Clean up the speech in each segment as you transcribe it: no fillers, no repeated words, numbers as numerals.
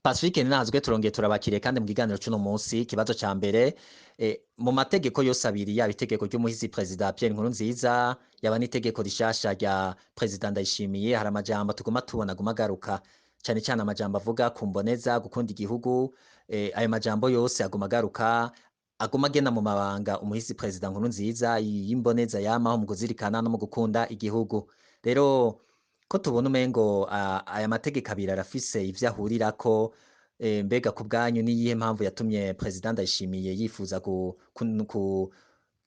Pacifique Ninazwe turongeye turabakiriye kandi mu kiganiro c'uno munsi ikibazo ca mbere mu mategeko yose abiri yaba itegeko ry'umuhisi perezida Pierre Nkurunziza yaba n'itegeko rishasha rya perezida Ndayishimiye hari amajambo tuguma tubona aguma agaruka cane cane amajambo avuga kumboneza gukunda igihugu ayo majambo yose aguma agaruka aguma agena mu mabanga umuhisi perezida Nkurunziza y'imboneza yamaho mu kuzirikana no mu gukunda igihugu rero ko tubona umengo aya mategeko abiri arafise ivyo ahurirako mbega ku bwanyu niyihe mpamvu yatumye perezida Ndayishimiye yifuza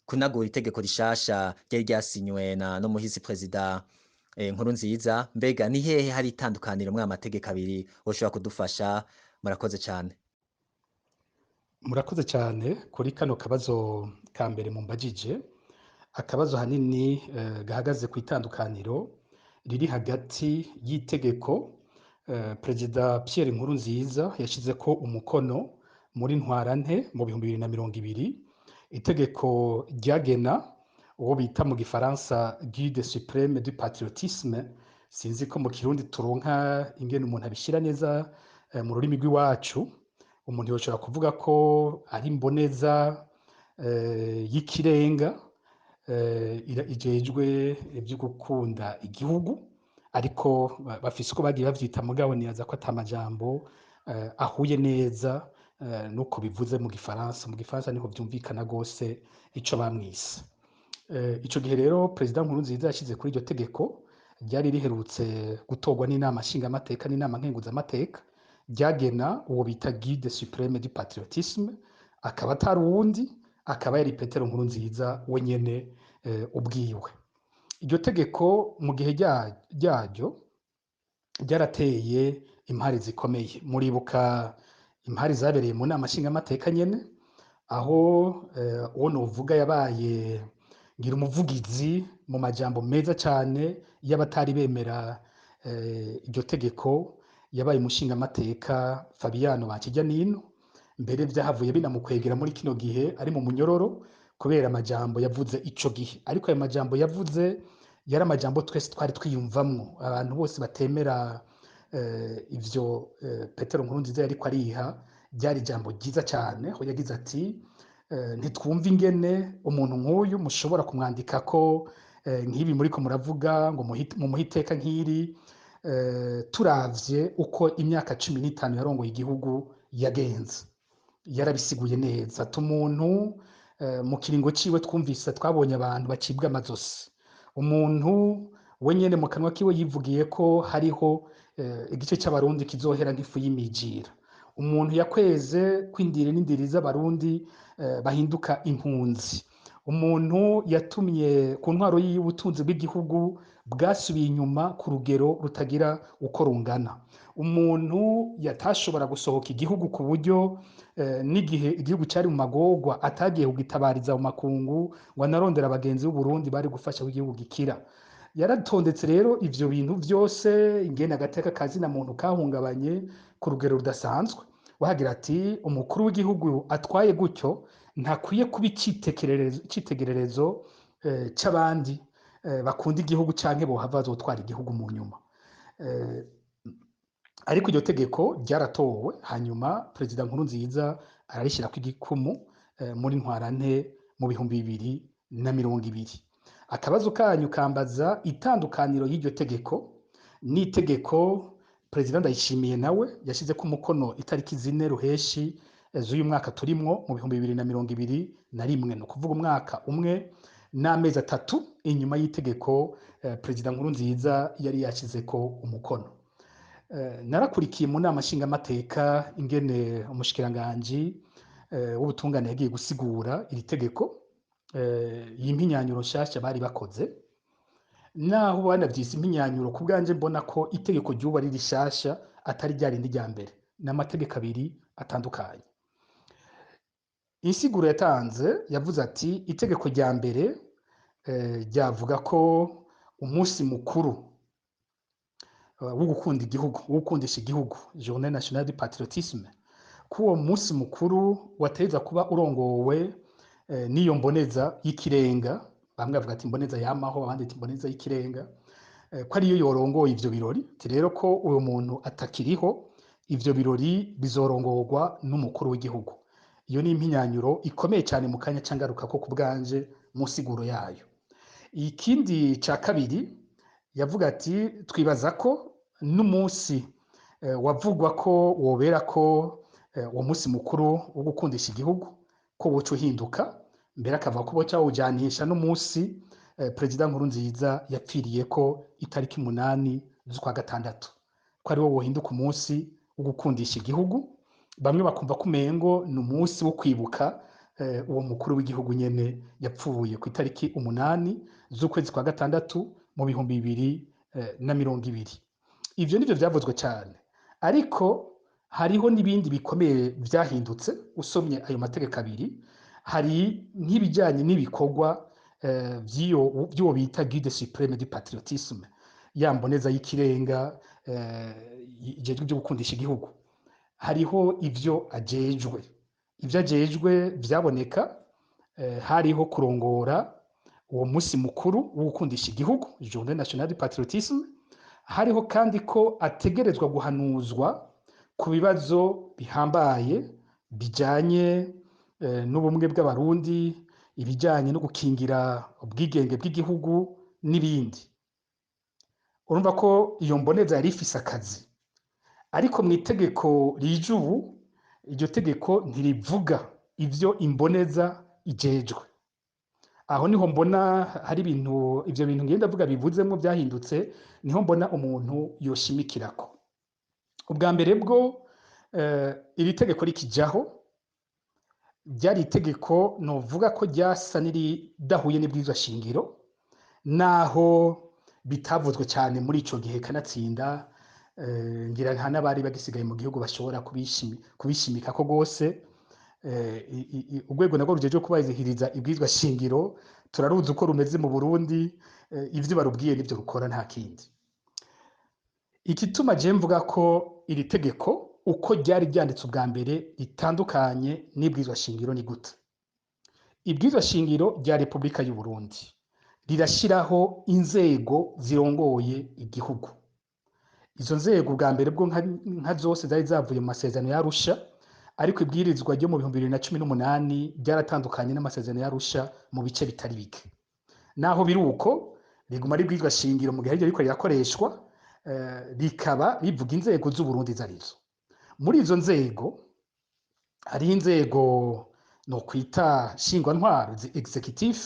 kunagura itegeko rishasha ryari ryasinywe n'umuhisi perezida Nkurunziza mbega ni hehe hari itandukaniro muri aya mategeko abiri woshobora kudufasha murakoze cane. Murakoze cyane kuri kano kabazo ka mbere mumbajije akabazo hanini gahagaze ku itandukaniro riri hagati y'itegeko perezida Pierre Nkurunziza yashizeko umukono muri ntwarante mu 2020 itegeko ryagena uwo bita mu gifaransa guide suprême du patriotisme sinzi ko mu kirundi turonka ingene umuntu abishira neza mu rurimi rw'iwacu umuntu yoshobora kuvuga ko ari imboneza y'ikirenga ijejwe ibyo gukunda igihugu ariko bafise uko bagiye bavyita mugabo niyaza ko atamajambo ahuye neza nuko bivuze mu gifaransa niho vyumvikana gose ico bamwise ico gihe rero perezida Nkurunziza yashize kuri iryo tegeko ryari riherutse gutorwa n'inama nshingamateka n'inama nkenguzamateka ryagena uwo bita guide suprême du patriotisme akaba atari uwundi akaba yari Petero Nkurunziza wenyene ubwiwe. Iryo tegeko mu gihe ryaryo ryarateye impari zikomeye muribuka impari zabereye mu nama nshingamateka nyene aho uwo novuga yabaye ngira umuvugizi mu majambo meza cane y'abatari bemera iryo tegeko yabaye umushingamateka Fabiano Bancijanino mbere vyahavuye binamukwegera muri kino gihe ari mu munyororo kubera amajambo yavuze ico gihe ariko ayo majambo yavuze yari amajambo twese twari twiyumvamwo abantu bose batemera ivyo Petero Nkurunziza yariko ariha ryari ijambo ryiza cane aho yagize ati ntitwumva ingene umuntu nk'uyu mushobora kumwandikako nk'ibi muriko muravuga ngo mumuhe iteka nk'iri turavye uko imyaka 15 yarongoye igihugu yagenze yarabisiguye neza ati umuntu mu kiringo ciwe twumvise twabonye abantu bacibwa amazosi umuntu wenyene mu kanwa kiwe yivugiye ko hariho igice c'abarundi kizohera nk'ifu y'imijira umuntu yakweze kwindire n'indiri z'abarundi bahinduka impunzi umuntu yatumye ku ntwaro y'ubutunzi bw'igihugu bwasubiye inyuma ku rugero rutagira uko rungana umuntu yatashobora gusohoka igihugu ku buryo n'igihe igihugu cyari mu magorwa atagiye kugitabariza mu makungu ngo anarondera abagenzi b'Uburundi bari gufasha igihugu gikira yaratondetse rero ivyo bintu vyose ingene agateka kazina muntu kahungabanye ku rugero rudasanzwe wagira ati umukuru w'igihugu atwaye gutyo ntakwiye kuba icitegererezo c'abandi bakunda igihugu canke bohava bazotwara igihugu mu nyuma ariko iryo tegeko ryaratowe hanyuma perezida Nkurunziza ararishira ku igikumu muri ntwarante mu 2020 akabazo kanyu kambaza itandukaniro y'iryo tegeko n'itegeko perezida Ndayishimiye nawe yashize ku mukono itariki 4 ruheshi z'uyu mwaka turimwo mu 2021 no kuvuga umwaka umwe n'amezi 3 inyuma y'itegeko perezida Nkurunziza yari yashizeko umukono narakurikiye mu nama nshingamateka ingene umushikiranganje w'ubutungane yagiye gusigura iri tegeko y'impinyanyuro nshasha bari bakoze naho banavyise impinyanyuro ku bwanje mbona ko itegeko ryuba ari rishasha atari ryarindi rya mbere n'amategeko abiri atandukanye insiguro yatanze yavuze ati itegeko rya mbere ryavuga ko umunsi mukuru wo gukunda igihugu wo gukundisha igihugu Journée nationale du patriotisme ko uwo munsi mukuru wateza kuba urongowe n'iyo mboneza y'ikirenga bamwe bavuga ati mboneza yamaho abandi ati mboneza y'ikirenga ko ariyo yorongoye ivyo birori rero ko uwo muntu atakiriho ivyo birori bizorongorwa n'umukuru w'igihugu. Iyo ni impinyanyuro ikomeye cyane mu kanya cangaruka ko ku bwanje mu siguro yayo. Ikindi ca kabiri yavuga ati twibaza ko n'umunsi wavugwa ko wobera ko uwo munsi mukuru wo gukundisha igihugu ko woca uhinduka, mbere akava ko boca bawujanisha n'umunsi Perezida Nkurunziza yapfiriye ko itariki 8 z'ukwa gatandatu, ko ari wo wohinduka umunsi wo gukundisha igihugu. Bamwe bakumva ko umengo ni umunsi wo kwibuka uwo mukuru w'igihugu nyene yapfuye ku itariki 8 z'ukwezi kwa gatandatu mu 2020. Ivyo nivyo vyavuzwe cyane, ariko hariho n'ibindi bikomeye vyahindutse. Usomye ayo mategeko abiri, hari nk'ibijyanye n'ibikorwa vy'uwo bita Guide Supreme du Patriotisme, ya mboneza y'ikirenga ijejwe byo gukundisha igihugu. Hariho ivyo ajejwe, vyaboneka hariho kurongora uwo munsi mukuru wo gukundisha igihugu, Journée Nationale du Patriotisme. Hariho kandi ko ategerezwa guhanuzwa ku bibazo bihambaye bijanye n'ubumwe bw'abarundi, ibijanye no gukingira ubwigenge bw'igihugu n'ibindi. Urumva ko iyo mboneza yari ifise akazi, ariko mu itegeko rije ubu, iryo tegeko ntirivuga ivyo imboneza ijejwe. Aho niho mbona hari ivyo bintu ngenda avuga bivuzemo byahindutse, niho mbona umuntu yoshimikirako. Ubwa mbere bwo iri tegeko rikijaho, ryari itegeko novuga ko ryasa n'iridahuye n'ibwirizwa shingiro, naho bitavuzwe cyane muri ico gihe kanatsinda. Ngira nta n'abari bagisigaye mu gihugu bashobora kubishimika ko gose. Urwego nagwo rujeje kubahiriza ibwirizwa shingiro turaruzi uko rumeze mu Burundi, ivyo barubwiye nivyo rukora nta kindi. Igituma je mvuga ko iri tegeko uko ryari ryanditse ubwa mbere ritandukanye n'ibwirizwa shingiro ni gute. Ibwirizwa shingiro rya Repubulika y'u Burundi rirashiraho inzego zirongoye igihugu. Izo nzego bwa mbere bwo nka zose zari zavuye mu masezerano ya Arusha, ariko ibwirizwa ryo mu 2018 ryaratandukanye n'amasezerano ya Arusha mu bice bitari bike. Naho biruko riguma ribwirizwa shingiro mu gihe riko rirakoreshwa, rikaba rivuga inzego z'u Burundi zarizo. Muri izo nzego hariho inzego no kwita shingwantwaro executive,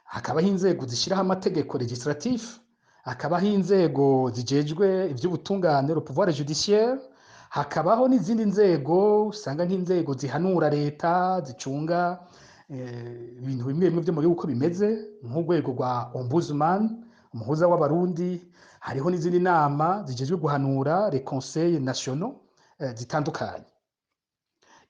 hakabaho inzego zishiraho amategeko legislatif, hakabaho inzego zijejwe ivy'ubutungane le pouvoir judiciaire, hakabaho n'izindi nzego usanga nk'inzego zihanura leta, zicunga ibintu bimwe bimwe byo mu gihugu uko bimeze, nk'urwego rwa ombudsman, umuhuza w'abarundi. Hariho n'izindi nama zijejwe guhanura les conseils nationaux zitandukanye.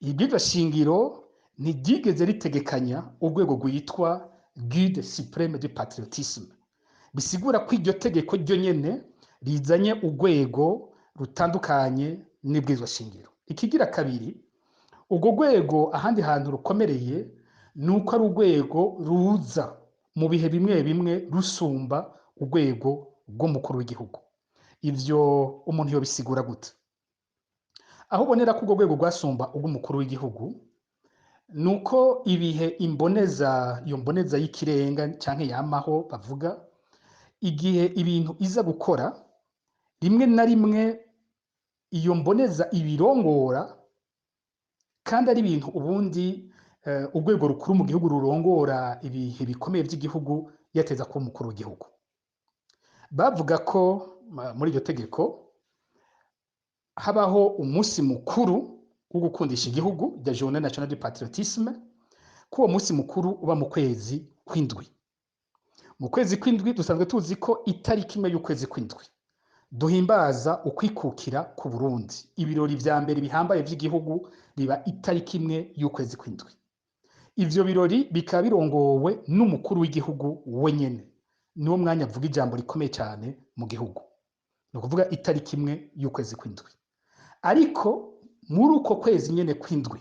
Ibwirizwa shingiro ntiryigeze ritegekanya urwego rwitwa Guide Supreme du Patriotisme, bisigura ko iryo tegeko ryo nyene rizanye urwego rutandukanye n'ibwirizwa shingiro. Ikigira kabiri, urwo rwego ahandi hantu rukomereye nuko ari urwego ruza mu bihe bimwe bimwe rusumba urwego rw'umukuru w'igihugu. Ivyo umuntu yobisigura gute? Aho ubonera ko urwo rwego rwasumba urw'umukuru w'igihugu, nuko ibihe iyo mboneza y'ikirenga canke yamaho bavuga, igihe ibintu iza gukora, rimwe na rimwe iyo mboneza ibirongora, kandi ari ibintu ubundi urwego rukuru mu gihugu rurongora ibihe bikomeye by'igihugu yateza kuba umukuru w'igihugu. Bavuga ko muri iryo tegeko habaho umunsi mukuru wo gukundisha igihugu, de Journée Nationale du Patriotisme, ko uwo munsi mukuru uba mu kwezi kw'indwi. Mu kwezi kw'indwi dusanzwe tuzi ko itariki imwe y'ukwezi kw'indwi duhimbaza ukwikukira ku Burundi. Ibirori vya mbere bihambaye vy'igihugu biba itariki imwe y'ukwezi kw'indwi. Ivyo birori bikaba birongowe n'umukuru w'igihugu wenyene, niwo mwanya avuga ijambo rikomeye cyane mu gihugu. Ni ukuvuga itariki imwe y'ukwezi kw'indwi. Ariko muri uko kwezi nyene kw'indwi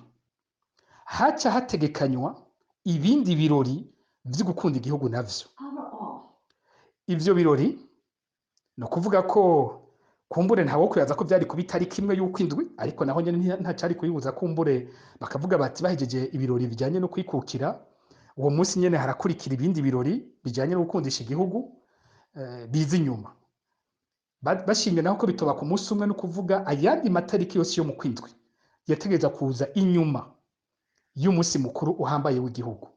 haca hategekanywa ibindi birori vyo gukunda igihugu navyo. Ivyo birori no kuvuga ko kumbure ntawo kuyaza ko byari kuba itariki imwe y'uko indwi, ariko naho nyene ntacari kuyibuza kumbure bakavuga bati bahejeje ibirori bijanye no kwikukira uwo munsi nyene harakurikira ibindi birori bijanye no gukundisha igihugu biza inyuma. Bashimye naho ko bitoba ku munsi umwe no kuvuga ayandi matariki yose yo mu kwindwi yategereza kuza inyuma y'umunsi mukuru uhambaye w'igihugu.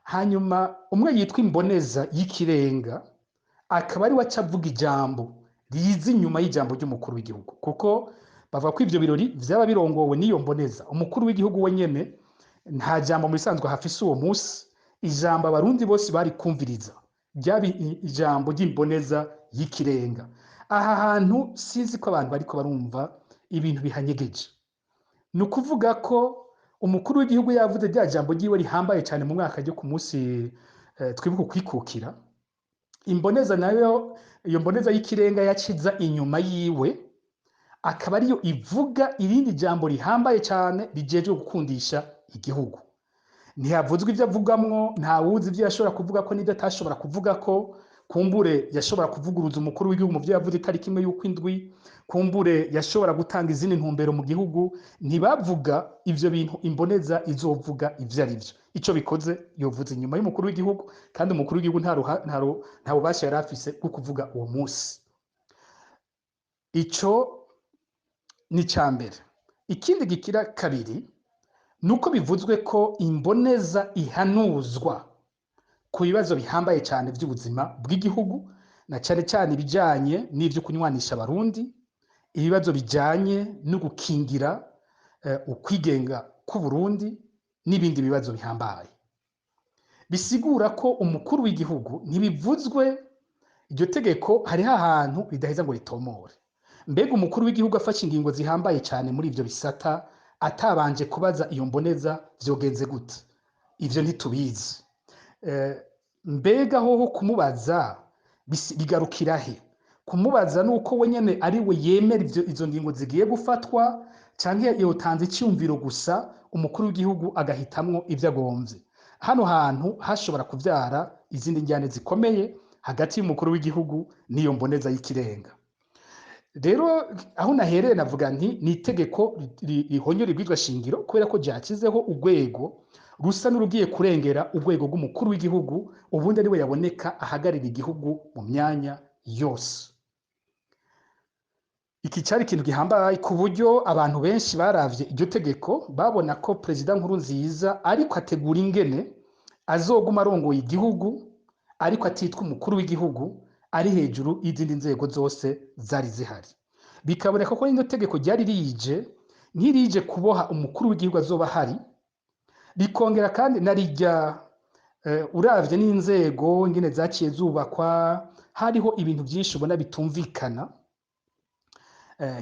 Hanyuma umwe yitwa Imboneza y'ikirenga akaba ari waca avuga ijambo riza inyuma y'ijambo ry'umukuru w'igihugu, kuko bavuga ko ivyo birori vyaba birongowe n'iyo Mboneza. Umukuru w'igihugu we nyene nta jambo mu bisanzwe hafise uwo munsi, ijambo abarundi bose bari kumviriza ryaba ijambo ry'Imboneza y'ikirenga. Aha hantu sinzi ko abantu bariko barumva ibintu bihanyegeje. Ni ukuvuga ko umukuru w'igihugu yavuze rya jambo ryiwe rihambaye cyane mu mwaka ryo ku munsi twibuka kwikukira. Imboneza nayo, iyo Mboneza y'ikirenga yaciza inyuma yiwe, akaba ariyo ivuga irindi jambo rihambaye cyane rijejwe gukundisha igihugu. Ntiyavuzwe ivyo avugamwo, nta wuzi ivyo yashobora kuvuga ko n'ivyo atashobora kuvuga ko. Kumbure yashobora kuvuguruza umukuru w'igihugu mu byo yavuze itariki imwe y'uko indwi, kumbure yashobora gutanga izindi ntumbero mu gihugu. Ntibavuga ivyo bintu Imboneza izovuga ivyo ari vyo. Ico bikoze yovuze inyuma y'umukuru w'igihugu, kandi umukuru w'igihugu nta bubasha yari afise bwo kuvuga uwo munsi. Ico ni cambere. Ikindi gikira kabiri nuko bivuzwe ko Imboneza ihanuzwa ku bibazo bihambaye cyane by'ubuzima bw'igihugu, na cyane cyane ibijanye n'ivyo kunywanisha abarundi, ibibazo bijanye no gukingira ukwigenga k'Uburundi n'ibindi bibazo bihambaye. Bisigura ko umukuru w'igihugu ntibivuzwe iryo tegeko hariho ahantu ridaheza ngo ritomore. Mbega umukuru w'igihugu afashe ingingo zihambaye cyane muri ivyo bisata atabanje kubaza iyo Mboneza vyogenze gute? Ivyo ntitubizi. Mbega hoho kumubaza bigarukira he? Kumubaza nuko we nyene ari we yemera izo ngingo zigiye gufatwa, canke yotanze icyumviro gusa umukuru w'igihugu agahitamwo ivyo agomvye? Hano hantu hashobora kuvyara izindi njyane zikomeye hagati y'umukuru w'igihugu n'iyo Mboneza y'ikirenga. Rero aho nahereye navuga nti ni itegeko rihonyora ibwirizwa shingiro, kubera ko ryakizeho urwego rusa n'urugiye kurengera urwego rw'umukuru w'igihugu, ubundi ari we yaboneka ahagarira igihugu mu myanya yose. Iki cyari ikintu gihambaye ku buryo abantu benshi baravye iryo tegeko babona ko Perezida Nkurunziza ariko ategura ingene azoguma arongoye igihugu, ariko atitwa umukuru w'igihugu, ari hejuru y'izindi nzego zose zari zihari. Bikaboneka ko iryo tegeko ryari rije nk'irije kuboha umukuru w'igihugu azoba hari, rikongera kandi narijya uravye n'inzego ingene zaciye zubakwa, hariho ibintu byinshi ubona bitumvikana,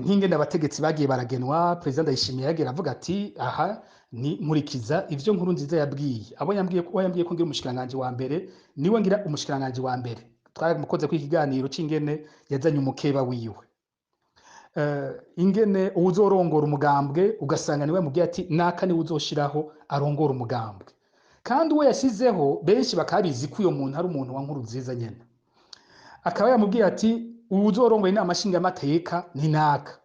nk'ingene abategetsi bagiye baragenwa. Perezida Ndayishimiye yagera avuga ati aha ni nkurikiza ivyo Nkurunziza yabwiye abo yambwiye ko ngira umushikiranganje wa mbere, niwe ngira umushikiranganje wa mbere. Twaramukoze ku ikiganiro c'ingene yazanye umukeba wiwe, ingene uzorongora umugambwe ugasanga niwe mubwiye ati naka niwe uzoshiraho arongora umugambwe, kandi we yasizeho benshi bakabizi ko uyo muntu ari umuntu wa Nkurunziza nyene. Akaba yamubwiye ati uzorongoye inama nshingamateka ni naka,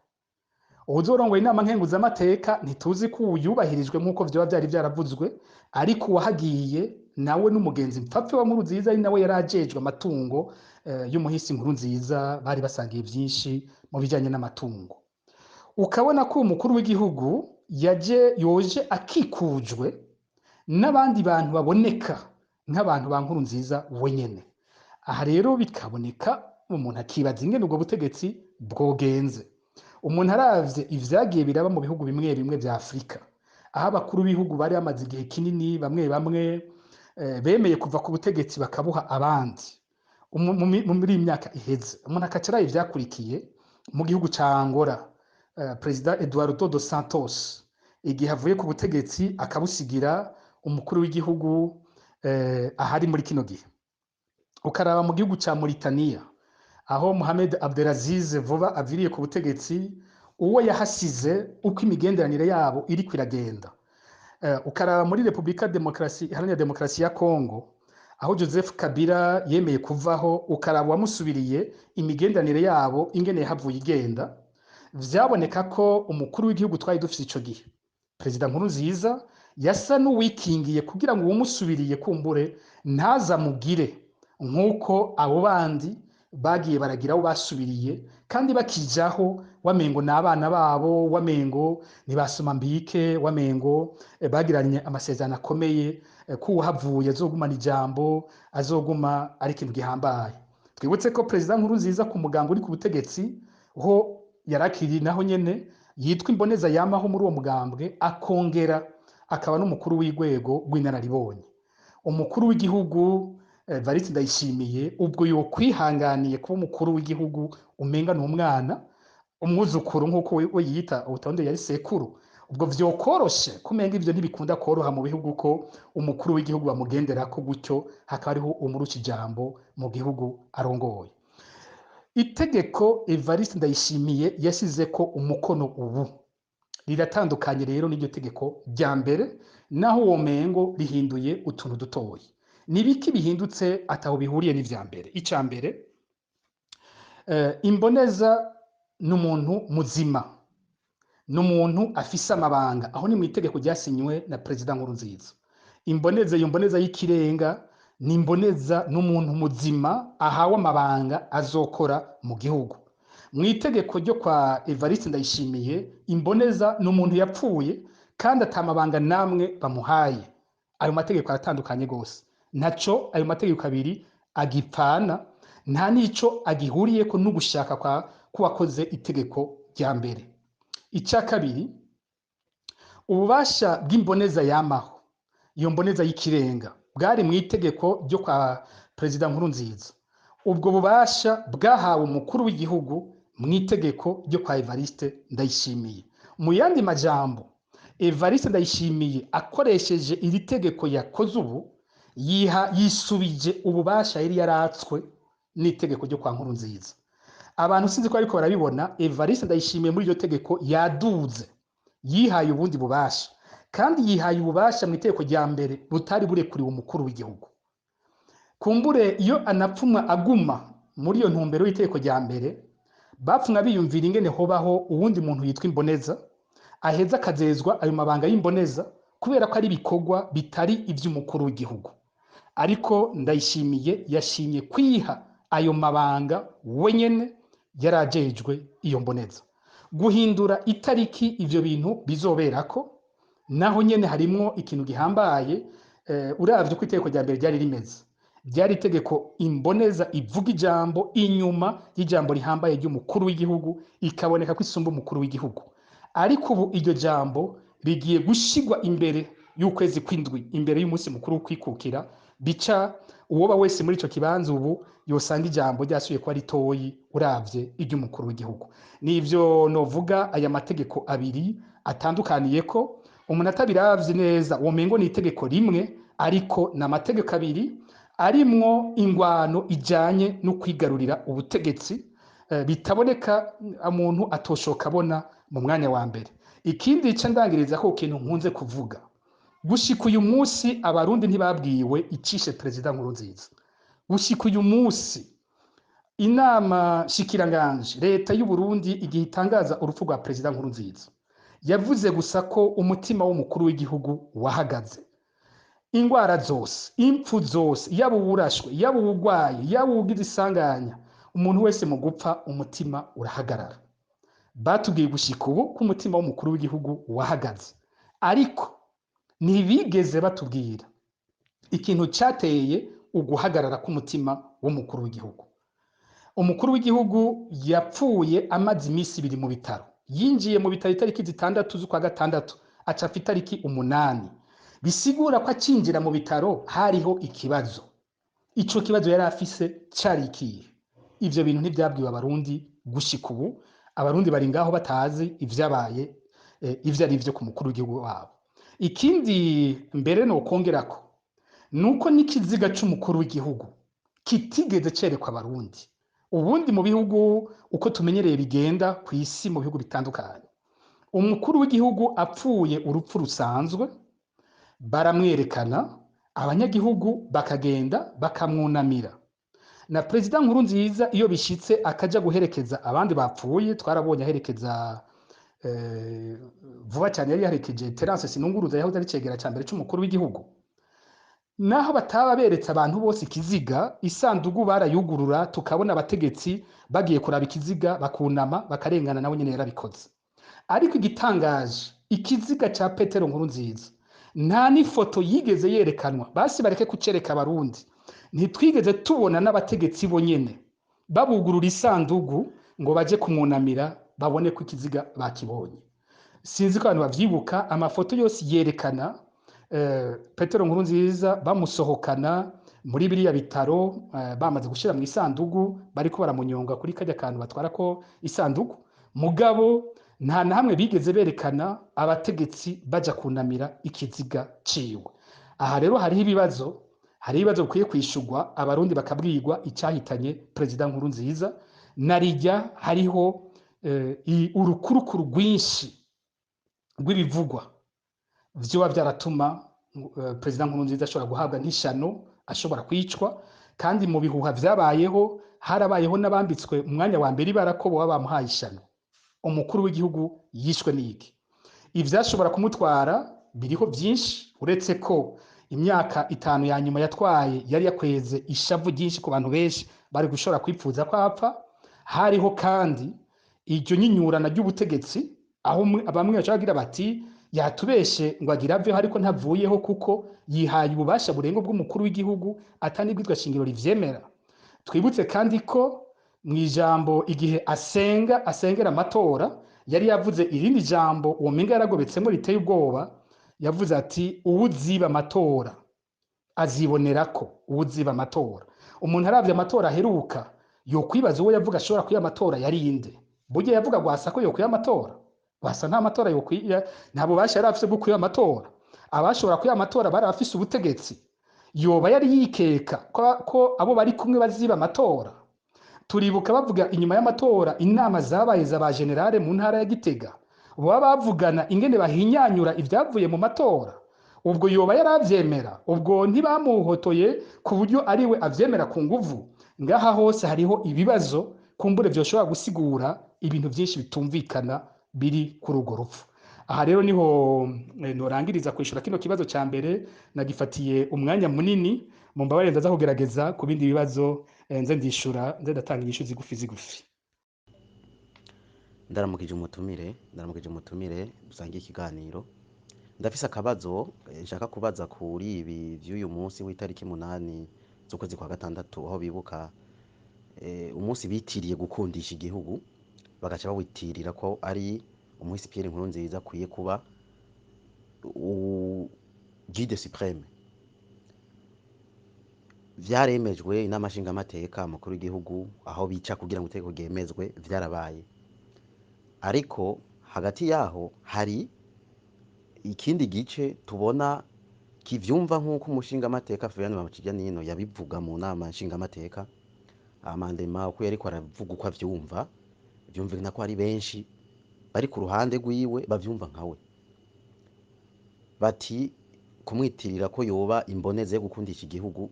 uzorongoye inama nkenguzamateka ntituzi ko yubahirijwe nk'uko vyoba vyari vyaravuzwe, ariko uwahagiye nawe n'umugenzi mpfapfe wa Nkurunziza ari nawe yarajejwe amatungo y'umuhisi Nkurunziza, bari basangiye byinshi mu bijanye n'amatungo. Ukabona ko umukuru w'igihugu yoje akikujwe n'abandi bantu baboneka nk'abantu ba Nkurunziza wenyene. Aha rero bikaboneka umuntu akibaza ingene ubwo butegetsi bwogenze. Umuntu aravye ivyagiye biraba mu bihugu bimwe bimwe vya Afrika, aho abakuru b'ibihugu bari bamaze igihe kinini bamwe bamwe bemeye kuva ku butegetsi bakabuha abandi muri imyaka iheze. Umuntu akacaraye ivyakurikiye mu gihugu ca Angola, Perezida Eduardo dos Santos igihe avuye ku butegetsi akabusigira umukuru w'igihugu ahari muri kino gihe. Ukaraba mu gihugu ca Mauritania aho Mohamed Abdelaziz vuba aviriye ku butegetsi, uwo yahasize uko imigenderanire yabo iri kwiragenda. Ukaraba muri Republika Iharanira Demokarasi ya Kongo aho Joseph Kabila yemeye kuvaho ukaraba wamusubiriye imigendanire yabo ingene yahavuye igenda, vyaboneka ko umukuru w'igihugu twari dufise ico gihe Perezida Nkurunziza yasa n'uwikingiye kugira ngo umusubiriye kumbure ntazamugire nk'uko abo bandi bagiye baragira abo basubiriye kandi bakijaho wamengo n'abana babo, wamengo ntibasoma mbike, wamengo bagiranye amasezerano akomeye ko uhavuye azogumana ijambo, azoguma ari ikintu gihambaye. Twibutse ko Perezida Nkurunziza ku mugambo uri ku butegetsi ho yarakiri naho nyene yitwa imboneza yamaho muri uwo mugambwe, akongera akaba n'umukuru w'igwego rw'inararibonye. Umukuru w'igihugu Evariste Ndayishimiye ubwo yo kwihanganiye kuba umukuru w'igihugu umenga n'umwana umwuzukuru nk'uko we yita ubutonde yari sekuru, ubwo vyokoroshe kumenga ivyo ntibikunda koroha mu bihugu ko umukuru w'igihugu bamugenderako gutyo hakaba ariho umuruca ijambo mu gihugu arongoye. Itegeko Evariste Ndayishimiye yasizeko umukono ubu riratandukanye rero n'iryo tegeko rya mbere, naho uwo mengo rihinduye utuntu dutoyi. Nibiki bihindutse ataho bihuriye n'ivya mbere? Ica mbere, imboneza n'umuntu muzima, n'umuntu afise amabanga, aho ni mu itegeko ryasinywe na Perezida Nkurunziza. Imboneza, iyo mboneza y'ikirenga ni imboneza n'umuntu muzima ahawe amabanga azokora mu gihugu. Mu itegeko ryo kwa Evariste Ndayishimiye, imboneza n'umuntu yapfuye kandi atamabanga namwe bamuhaye. Ayo mategeko aratandukanye gose, ntaco ayo mategeko abiri agipfana, nta nico agihuriyeko n'ugushaka kwa kuwakoze itegeko rya mbere. Ica kabiri, ububasha bw'imboneza yamaho, iyo mboneza y'ikirenga bwari mu itegeko ryo kwa Perezida Nkurunziza. Ubwo bubasha bwahawe umukuru w'igihugu mu itegeko ryo kwa Evariste Ndayishimiye. Mu yandi majambo, Evariste Ndayishimiye akoresheje iri tegeko yakoze ubu yisubije ububasha yari yaratswe n'itegeko ryo kwa Nkurunziza. Abantu sinzi ko ariko barabibona, Evariste Ndayishimiye muri iryo tegeko yaduze, yihaye ubundi bubasha, kandi yihaye ububasha mu itegeko rya mbere butari burekuriwe umukuru w'igihugu. Kumbure iyo anapfumwa aguma muri iyo ntumbero y'itegeko rya mbere, bapfumwa biyumvira ingene hobaho uwundi muntu yitwa imboneza aheza akazezwa ayo mabanga y'imboneza kubera ko ari ibikorwa bitari ivy'umukuru w'igihugu. Ariko Ndayishimiye yashimye kwiha ayo mabanga wenyene yarajejwe iyo mboneza. Guhindura itariki ivyo bintu bizoberako naho nyene harimwo ikintu gihambaye. Uravye ko itegeko rya mbere ryari rimeze, ryari itegeko imboneza ivuga ijambo inyuma y'ijambo rihambaye ry'umukuru w'igihugu, ikaboneka ko isumba umukuru w'igihugu. Ariko ubu iryo jambo rigiye gushigwa imbere y'ukwezi kw'indwi, imbere y'umunsi mukuru w'ukwikukira, bica uwoba wese muri ico kibanza ubu yosanga ijambo ryasubiye kuba ritoyi uravye iry'umukuru w'igihugu. Nivyo novuga aya mategeko abiri atandukaniye ko umuntu atabiravye neza womengo ni itegeko rimwe, ariko na amategeko abiri arimwo ingwano ijanye no kwigarurira ubutegetsi, bitaboneka umuntu atoshoka abona mu mwanya wa mbere. Ikindi ca ndangiriza ko ikintu nkunze kuvuga, gushika uyu munsi abarundi ntibabwiwe icishe Perezida Nkurunziza. Gushika uyu munsi inama shikiranganje leta y'u Burundi igihe itangaza urupfu rwa Perezida Nkurunziza yavuze gusa ko umutima w'umukuru w'igihugu wahagaze. Ingwara zose, impfu zose, yaba uburashwe, yaba ubugwayi, yaba ugize isanganya, umuntu wese mu gupfa umutima urahagarara. Batubwiye gushika ubu ko umutima w'umukuru w'igihugu wahagaze, ariko ntibigeze batubwira ikintu cateye uguhagarara k'umutima w'umukuru w'igihugu. Umukuru w'igihugu yapfuye amaze imisi ibiri mu bitaro, yinjiye mu bitaro itariki 6 z'ukwa gatandatu, aca afite itariki 8. Bisigura ko acinjira mu bitaro hariho ikibazo. Ico kibazo yari afise cari ikihe? Ivyo bintu ntivyabwiwe abarundi gushika ubu. Abarundi bari ngaho batazi ivyabaye ivyo ari vyo ku mukuru w'igihugu wabo. Ikindi mbere no kongerako nuko n'ikiziga c'umukuru w'igihugu kitigeze cerekwa abarundi. Ubundi mu bihugu uko tumenyereye bigenda ku isi mu bihugu bitandukanye, umukuru w'igihugu apfuye urupfu rusanzwe baramwerekana, abanyagihugu bakagenda bakamwunamira. Na Perezida Nkurunziza iyo bishitse akaja guherekeza abandi bapfuye, twarabonye aherekeza vuba cyane yari yaherekeje Terence Sinunguruza yahoze ari cegera ca mbere c'umukuru w'igihugu. Naho bataba beretse abantu bose ikiziga, isandugu barayugurura tukabona abategetsi bagiye kuraba ikiziga bakunama bakarengana, nawe nyene yarabikoze. Ariko igitangaje, ikiziga ca Petero Nkurunziza nta n'ifoto yigeze yerekanwa. Basi bareke kucereka abarundi, ntitwigeze tubona n'abategetsi bo nyene babugurura isandugu ngo baje kumwunamira babone ko ikiziga bakibonye. Sinzi ko abantu bavyibuka, amafoto yose yerekana Petero Nkurunziza bamusohokana muri biriya bitaro, bamaze gushira mu isandugu bariko baramunyonga kuri kajya kantu batwara ko isandugu. Mugabo nta na hamwe bigeze berekana abategetsi baja kunamira ikiziga ciwe. Aha rero hariho ibibazo bikwiye kwishurwa, abarundi bakabwirwa icyahitanye Perezida Nkurunziza. Narijya hariho urukurukuru rwinshi rw'ibivugwa vyoba vyaratuma Perezida Nkurunziza ashobora guhabwa nk'ishano, ashobora kwicwa. Kandi mu bihuha vyabayeho, harabayeho n'abambitswe umwanya wa mbere ibara ko boba bamuhaye ishano. Umukuru w'igihugu yishwe n'iki? Ivyashobora kumutwara biriho byinshi, uretse ko imyaka 5 ya nyuma yatwaye yari yakweze ishavu ryinshi ku bantu benshi bari gushobora kwipfuza ko apfa. Hariho kandi iryo nyinyurana ry'ubutegetsi, aho bamwe bacagira bati yatubeshe ngo agira avyo, ariko ntavuyeho kuko yihaye ububasha burengo bw'umukuru w'igihugu atanibwizwa shingiro rivyemera. Twibutse kandi ko mu ijambo igihe asengera amatora yari yavuze irindi jambo uwo menga yaragobetsemo riteye ubwoba. Yavuze ati uwuziba amatora azibonerako. Uwuziba amatora, umuntu aravye amatora aheruka yokwibaza uwo yavuga ashobora kuya amatora yari inde. Burya yavuga Gwasa ko yokuya amatora? Gwasa nta matora yokwiya, nta bubasha yari afise bwo kuya amatora. Abashobora kuya amatora bari afise ubutegetsi. Yoba yari yikeka ko abo bari kumwe baziba amatora. Turibuka bavuga inyuma y'amatora inama zabaye za ba generale mu ntara ya Gitega, baba bavugana ingene bahinyanyura ibyavuye mu matora. Ubwo yoba yaravyemera? Ubwo ntibamuhotoye ku buryo ariwe avyemera ku nguvu? Ngaha hose hariho ibibazo kumbure vyoshobora gusigura ibintu byinshi bitumvikana biri kuri urwo rupfu. Aha rero niho norangiriza kwishura kino kibazo ca mbere. Nagifatiye umwanya munini, mu mbabare ndaza kugerageza ku bindi bibazo nze ndishura, nze ndatanga inyishu zigufi. Ndaramukije umutumire dusangiye ikiganiro. Ndafise akabazo nshaka kubaza kuri ibi vy'uyu munsi w'itariki 8 z'ukwezi kwa gatandatu, aho bibuka umunsi bitiriye gukundisha igihugu, bagaca bawitirira ko ari umuhisi Pierre Nkurunziza akwiye kuba guide supreme. Vyaremejwe inama nshingamateka, amakuru y'igihugu aho bica kugira ngo itegeko ryemezwe, vyarabaye. Ariko hagati yaho hari ikindi gice tubona kivyumva nk'uko umushingamateka Florian Bamukijyanino yabivuga mu nama nshingamateka. Amandema uko yariko aravuga uko avyumva, byumvikana ko ari benshi bari ku ruhande rwiwe bavyumva nkawe, bati kumwitirira ko yoba imboneze yo gukundisha igihugu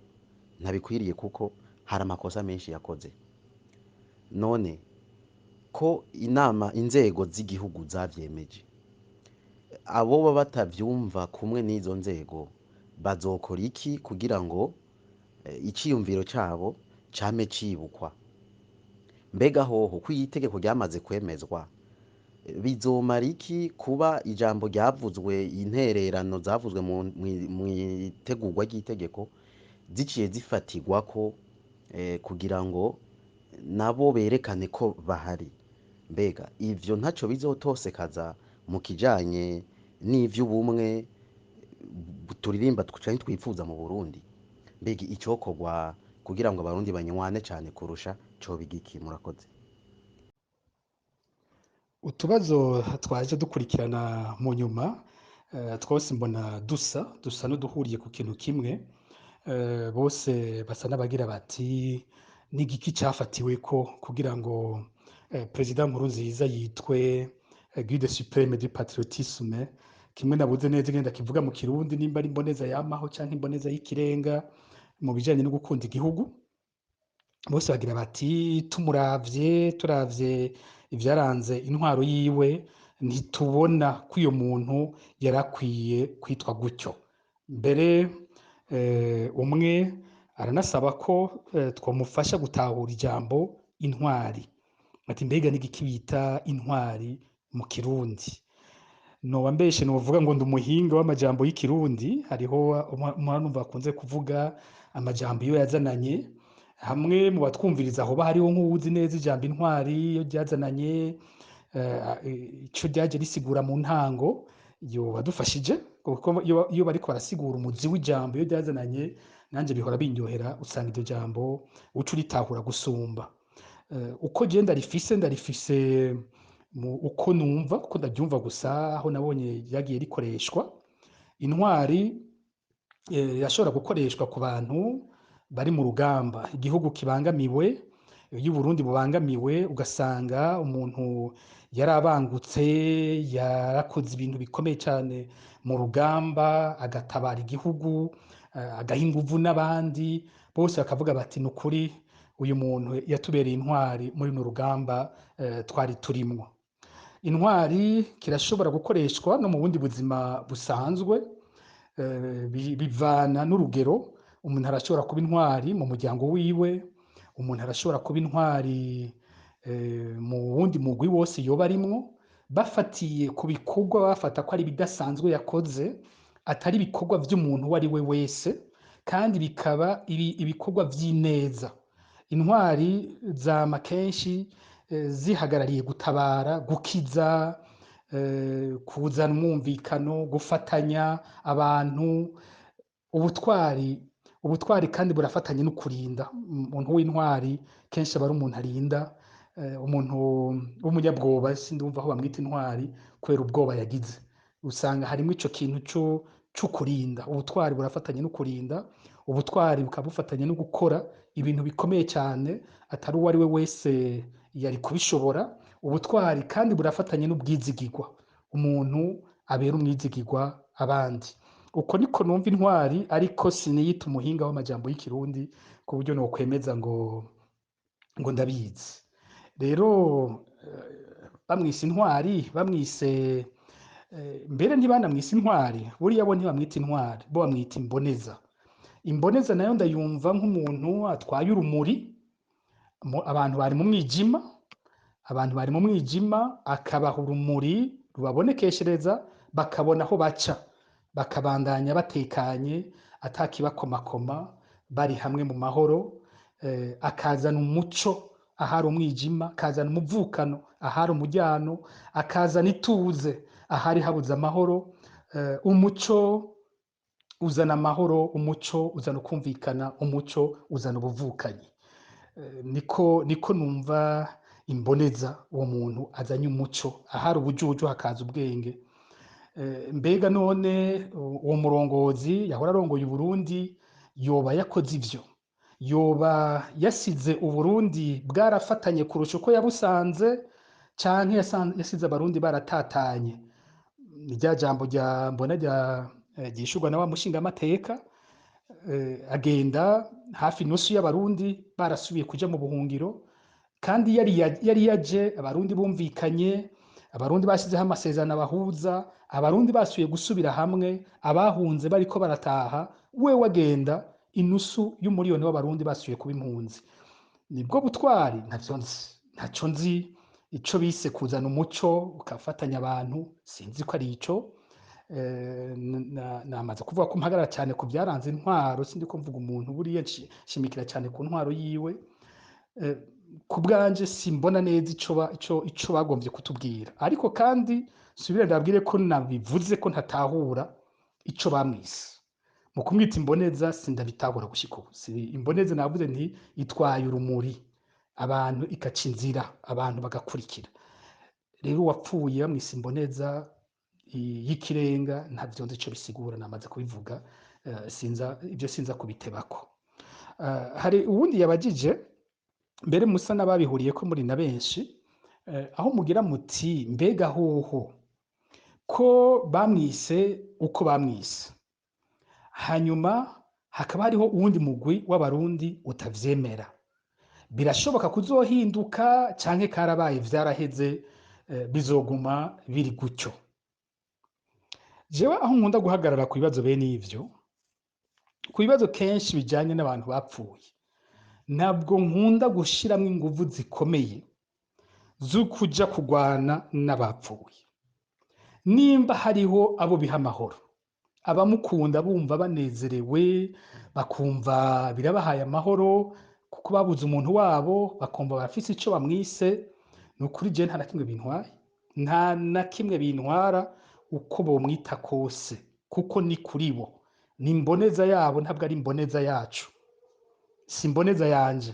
ntabikwiriye kuko hari amakosa menshi yakoze. None ko inzego z'igihugu zavyemeje, abo baba batavyumva kumwe n'izo nzego bazokora iki kugira ngo iciyumviro cabo came cibukwa? Mbega hoho ko itegeko ryamaze kwemezwa, bizomara iki kuba ijambo ryavuzwe, intererano zavuzwe mu itegurwa ry'itegeko ziciye zifatirwa ko kugira ngo nabo berekane ko bahari? Mbega ivyo ntaco bizotosekaza mu kijanye n'ivy'ubumwe turirimba canke twifuza mu Burundi? Mbega icokorwa kugira ngo abarundi banywane cane kurusha co bigiki? Murakoze. Utubazo twaje dukurikirana mu nyuma, twose mbona dusa n'uduhuriye ku kintu kimwe. Bose basa n'abagira bati n'igiki cyafatiwe ko kugira ngo Perezida Nkurunziza yitwe guide supreme du patriotisme kimwe nabuze neza ngenda kivuga mu kirundi nimba ari imboneza yamaho canke imboneza y'ikirenga mu bijanye no gukunda igihugu. Bose bagira bati turavye ivyaranze intwaro yiwe ntitubona ko uyo muntu yarakwiye kwitwa gutyo. Mbere umwe aranasaba ko twomufasha gutahura ijambo intwari. Ati mbega n'igiki bita intwari mu Kirundi? Noba mbeshe novuga ngo ndi umuhinga w'amajambo y'ikirundi. Hariho umwanumva bakunze kuvuga amajambo iyo yazananye, hamwe mu batwumviriza aho hariho nk'uwuzi neza ijambo intwari iyo ryazananye ico ryaje risigura mu ntango, yo badufashije kuko iyo bariko barasigura umuzi w'ijambo iyo ryazananye nanje bihora binyohera, usanga iryo jambo uca uritahura gusumba. Uko je ndarifise uko numva, uko ndaryumva gusa, aho nabonye ryagiye rikoreshwa. Intwari yashobora gukoreshwa ku bantu bari mu rugamba, igihugu kibangamiwe, iyo Burundi bubangamiwe, ugasanga umuntu yarabangutse yarakoze ibintu bikomeye cyane mu rugamba, agatabara igihugu, agaha inguvu n'abandi, bose bakavuga bati ni ukuri uyu muntu yatubereye intwari muri no rugamba twari turimwo. Intwari kirashobora gukoreshwa no mu bundi buzima busanzwe, bivana n'urugero. Umuntu arashobora kuba intwari mu muryango wiwe, umuntu arashobora kuba intwari mu wundi mugwi wose yoba arimwo, bafatiye ku bikorwa bafata ko ari bidasanzwe yakoze, atari ibikorwa vy'umuntu uwo ari we wese, kandi bikaba ibikorwa vy'ineza. Intwari zama kenshi zihagarariye gutabara, gukiza, kuzana umwumvikano, gufatanya abantu. Ubutwari kandi burafatanye no kurinda. Umuntu w'intwari kenshi aba ari umuntu arinda, umuntu w'umunyabwoba sindumva aho bamwita intwari kubera ubwoba yagize. Usanga harimo ico kintu co kurinda. Ubutwari burafatanye no kurinda, ubutwari bukaba bufatanye no gukora ibintu bikomeye cyane atari uwo ari we wese yari kubishobora. Ubutwari kandi burafatanye n'ubwizigirwa, umuntu abera umwizigirwa abandi. Uko niko numva intwari, ariko siniyita umuhinga w'amajambo y'ikirundi ku buryo nokwemeza ngo ndabizi. Rero bamwise intwari, bamwise mbere ntibanamwise intwari, buriya bo ntibamwita intwari, bo bamwita imboneza. Imboneza nayo ndayumva nk'umuntu atwaye urumuri, abantu bari mu mwijima, akabaha urumuri rubabonekeshereza, bakabona aho baca, bakabandanya batekanye atakibakomakoma, bari hamwe mu mahoro. Akazana umuco ahari umwijima, akazana umuvukano ahari umujyano, akazana ituze ahari habuze amahoro. Umuco uzana amahoro, umuco uzana ukumvikana, umuco uzana ubuvukanyi. Niko numva imboneza, uwo muntu azanye umuco ahari ubujuju hakaza ubwenge. Mbega none uwo murongozi yahora arongoye Uburundi yoba yakoze ivyo? Yoba yasize Uburundi bwarafatanye kurusha uko yabusanze, canke yasize abarundi baratatanye? Rya jambo mbona ryishurwa na wa mushingamateka, agenda hafi nusu y'abarundi barasubiye kuja mu buhungiro, kandi yari yaje abarundi bumvikanye, abarundi bashyizeho amasezerano abahuza, abarundi basubiye gusubira hamwe, abahunze bariko barataha, we wagenda inusu y'umuriyoni w'abarundi basubiye kuba impunzi. Nibwo butwari? Ntaco nzi. Ico bise kuzana umuco ukafatanya abantu, sinzi ko ari ico. Namaze kuvuga ko mpagarara cyane ku byaranze intwaro, sindi ko mvuga umuntu buriya nshimikira cyane ku ntwaro yiwe. Ku bwanje simbona neza ico bagombye kutubwira, ariko kandi subira ndabwire ko nabivuze ko ntatahura ico bamwise. Mu kumwita imboneza sindabitahura gushika ubu. Imboneza navuze nti itwaye urumuri, abantu ikaca inzira, abantu bagakurikira. Rero uwapfuye bamwise imboneza y'ikirenga ntavyo nzi ico bisigura, namaze kubivuga. Ibyo sinza kubitebako. Hari uwundi yabajije, mbere musa n'ababihuriye ko muri na benshi, aho mugira muti mbega hoho ko bamwise uko bamwise, hanyuma hakaba hariho uwundi mugwi w'abarundi utavyemera. Birashoboka kuzohinduka canke karabaye vyaraheze, bizoguma biri gutyo. Jewe aho nkunda guhagarara ku bibazo bene ivyo, ku bibazo kenshi bijanye n'abantu bapfuye, ntabwo nkunda gushiramwo inguvu zikomeye zo kuja kugwana n'abapfuye. Nimba hariho abo biha amahoro, abamukunda bumva banezerewe, bakumva birabahaye amahoro kuko babuze umuntu wabo, bakumva barafise ico bamwise, ni ukuri je nta na kimwe bintwaye, nta na kimwe bintwara uko bomwita kose, kuko ni kuri bo, ni imboneza yabo, ntabwo ari imboneza yacu, si imboneza yanje.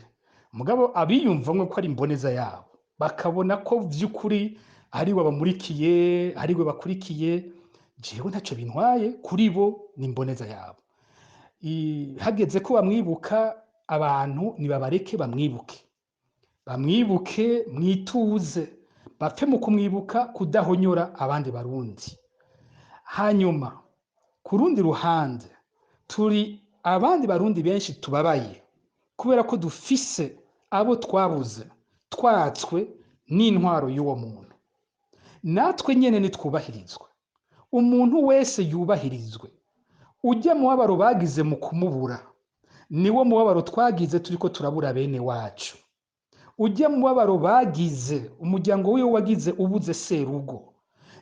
Mugabo abiyumvamwo ko ari imboneza yabo, bakabona ko vy'ukuri ariwe bamurikiye, ariwe bakurikiye, jewe ntaco bintwaye, kuri bo ni imboneza yabo. Hageze ko bamwibuka, abantu nibabareke bamwibuke, bamwibuke mwituze, bapfe mu kumwibuka kudahonyora abandi barundi. Hanyuma ku rundi ruhande, turi abandi barundi benshi tubabaye kubera ko dufise abo twabuze, twatswe n'intwaro y'uwo muntu. Natwe nyene nitwubahirizwe, umuntu wese yubahirizwe. Ujya mubabaro bagize mu kumubura, niwo mubabaro twagize turiko turabura bene wacu. Ujya mubabaro bagize, umuryango wiwe wagize ubuze serugo,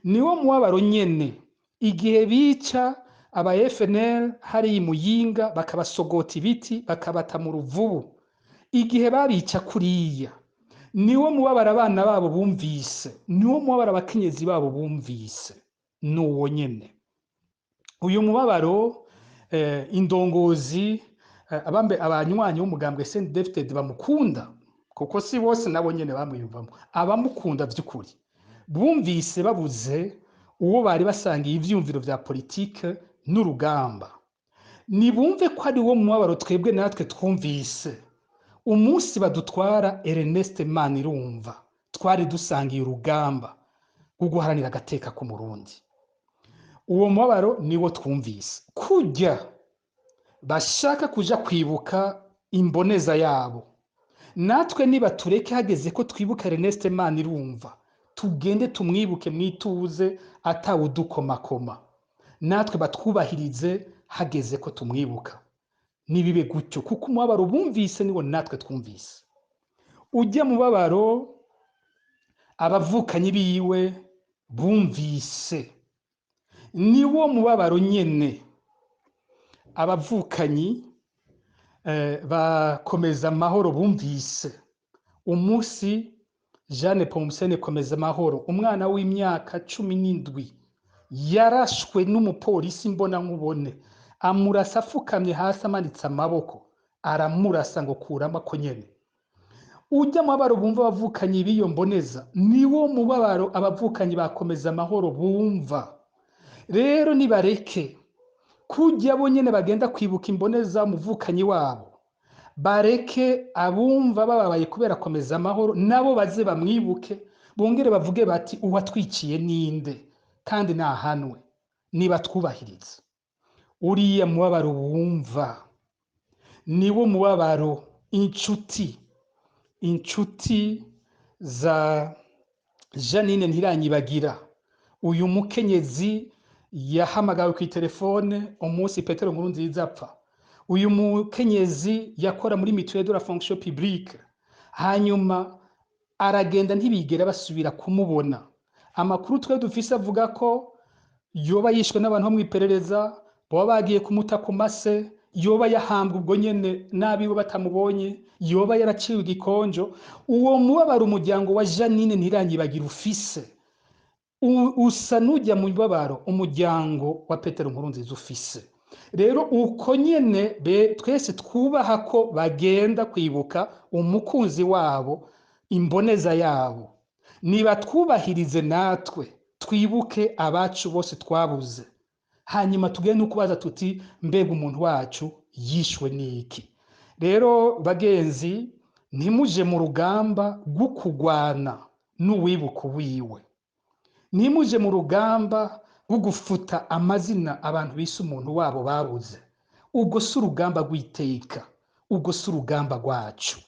niwo mubabaro nyene igihe bica aba FNL hari Muyinga bakabasogota ibiti bakabata mu ruvubu, igihe babica kuriya, niwo mubabaro abana babo bumvise, niwo mubabaro abakenyezi babo bumvise, nuwo nyene. Uyu mubabaro indongozi abanywanyi b'umugambwe CNDD-FDD bamukunda, kuko si bose nabo nyene bamwiyumvamo, abamukunda vy'ukuri bumvise babuze uwo bari basangiye ivyumviro vya politike n'urugamba. Nibumve ko ari wo mubabaro twebwe natwe twumvise umunsi badutwara Ernest Manirumva, twari dusangiye urugamba rwo guharanira agateka k'umurundi. Uwo mubabaro niwo twumvise. Kujya bashaka kuja kwibuka imboneza yabo, natwe niba tureke hageze ko twibuka Ernest Manirumva, tugende tumwibuke mwituze atawudukomakoma, natwe batwubahirize hageze ko tumwibuka. Nibibe gutyo, kuko umubabaro bumvise niwo natwe twumvise. Ujya mubabaro abavukanyi biwe bumvise, niwo mubabaro nyene abavukanyi bakomeza amahoro bumvise. Umunsi Jeanne Pomsene Komeza Amahoro, umwana w'imyaka 17, yarashwe n'umupolisi mbona nkubone, amurasa afukamye hasi amanitse amaboko, aramurasa ngo kurama ko nyene. Ujya mubabaro bumva abavukanyi biyo mboneza, niwo mubabaro abavukanyi bakomeza amahoro bumva. Rero nibareke kujya bo nyene bagenda kwibuka imboneza muvukanyi wabo, bareke abumva bababaye kubera komeza amahoro nabo baze bamwibuke, bongere bavuge bati uwatwiciye ninde kandi nahanwe, niba twubahiriza. Uriya mubabaro bumva niwo mubabaro inshuti za Janine Ntiranyibagira, uyu mukenyezi yahamagawe ku telefone umunsi Petero Nkurunziza apfa. Uyu mukenyezi yakora muri Mutuelle de la Fonction Publique, hanyuma aragenda ntibigera basubira kumubona. Amakuru twe dufise avuga ko yoba yishwe n'abantu bo mwiperereza, boba bagiye kumuta ku mase, yoba yahambwe ubwo nyene nabiwe batamubonye, yoba yaraciwe igikonjo. Uwo mubabaro umuryango wa Janine Ntiranyibagira ufise usa n'ujya mu mubabaro umuryango wa Petero Nkurunziza ufise. Rero uko nyene twese twubaha ko bagenda kwibuka umukunzi wabo, imboneza yabo, niba twubahirize natwe twibuke abacu bose twabuze, hanyuma tugende ukubaza tuti mbega umuntu wacu yishwe niki. Rero bagenzi, ntimuje mu rugamba rwo kugwana n'uwibuka wiwe, ntimuje mu rugamba bwo gufuta amazina abantu bise umuntu wabo babuze. Ubwo si urugamba rw'iteka, ubwo si urugamba rwacu.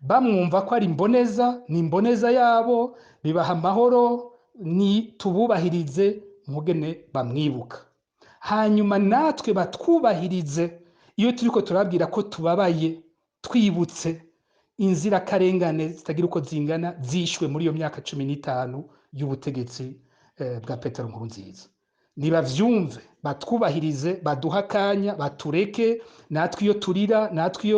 Bamwumva ko ari imboneza, ni imboneza yabo, bibaha amahoro, ni tububahirize mugene bamwibuka. Hanyuma natwe batwubahirize iyo turiko turabwira ko tubabaye, twibutse inzirakarengane zitagira uko zingana zishwe muri iyo myaka 15 y'ubutegetsi bwa Petero Nkurunziza. Nibavyumve, batwubahirize, baduha akanya, batureke, natwe iyo turira, natwe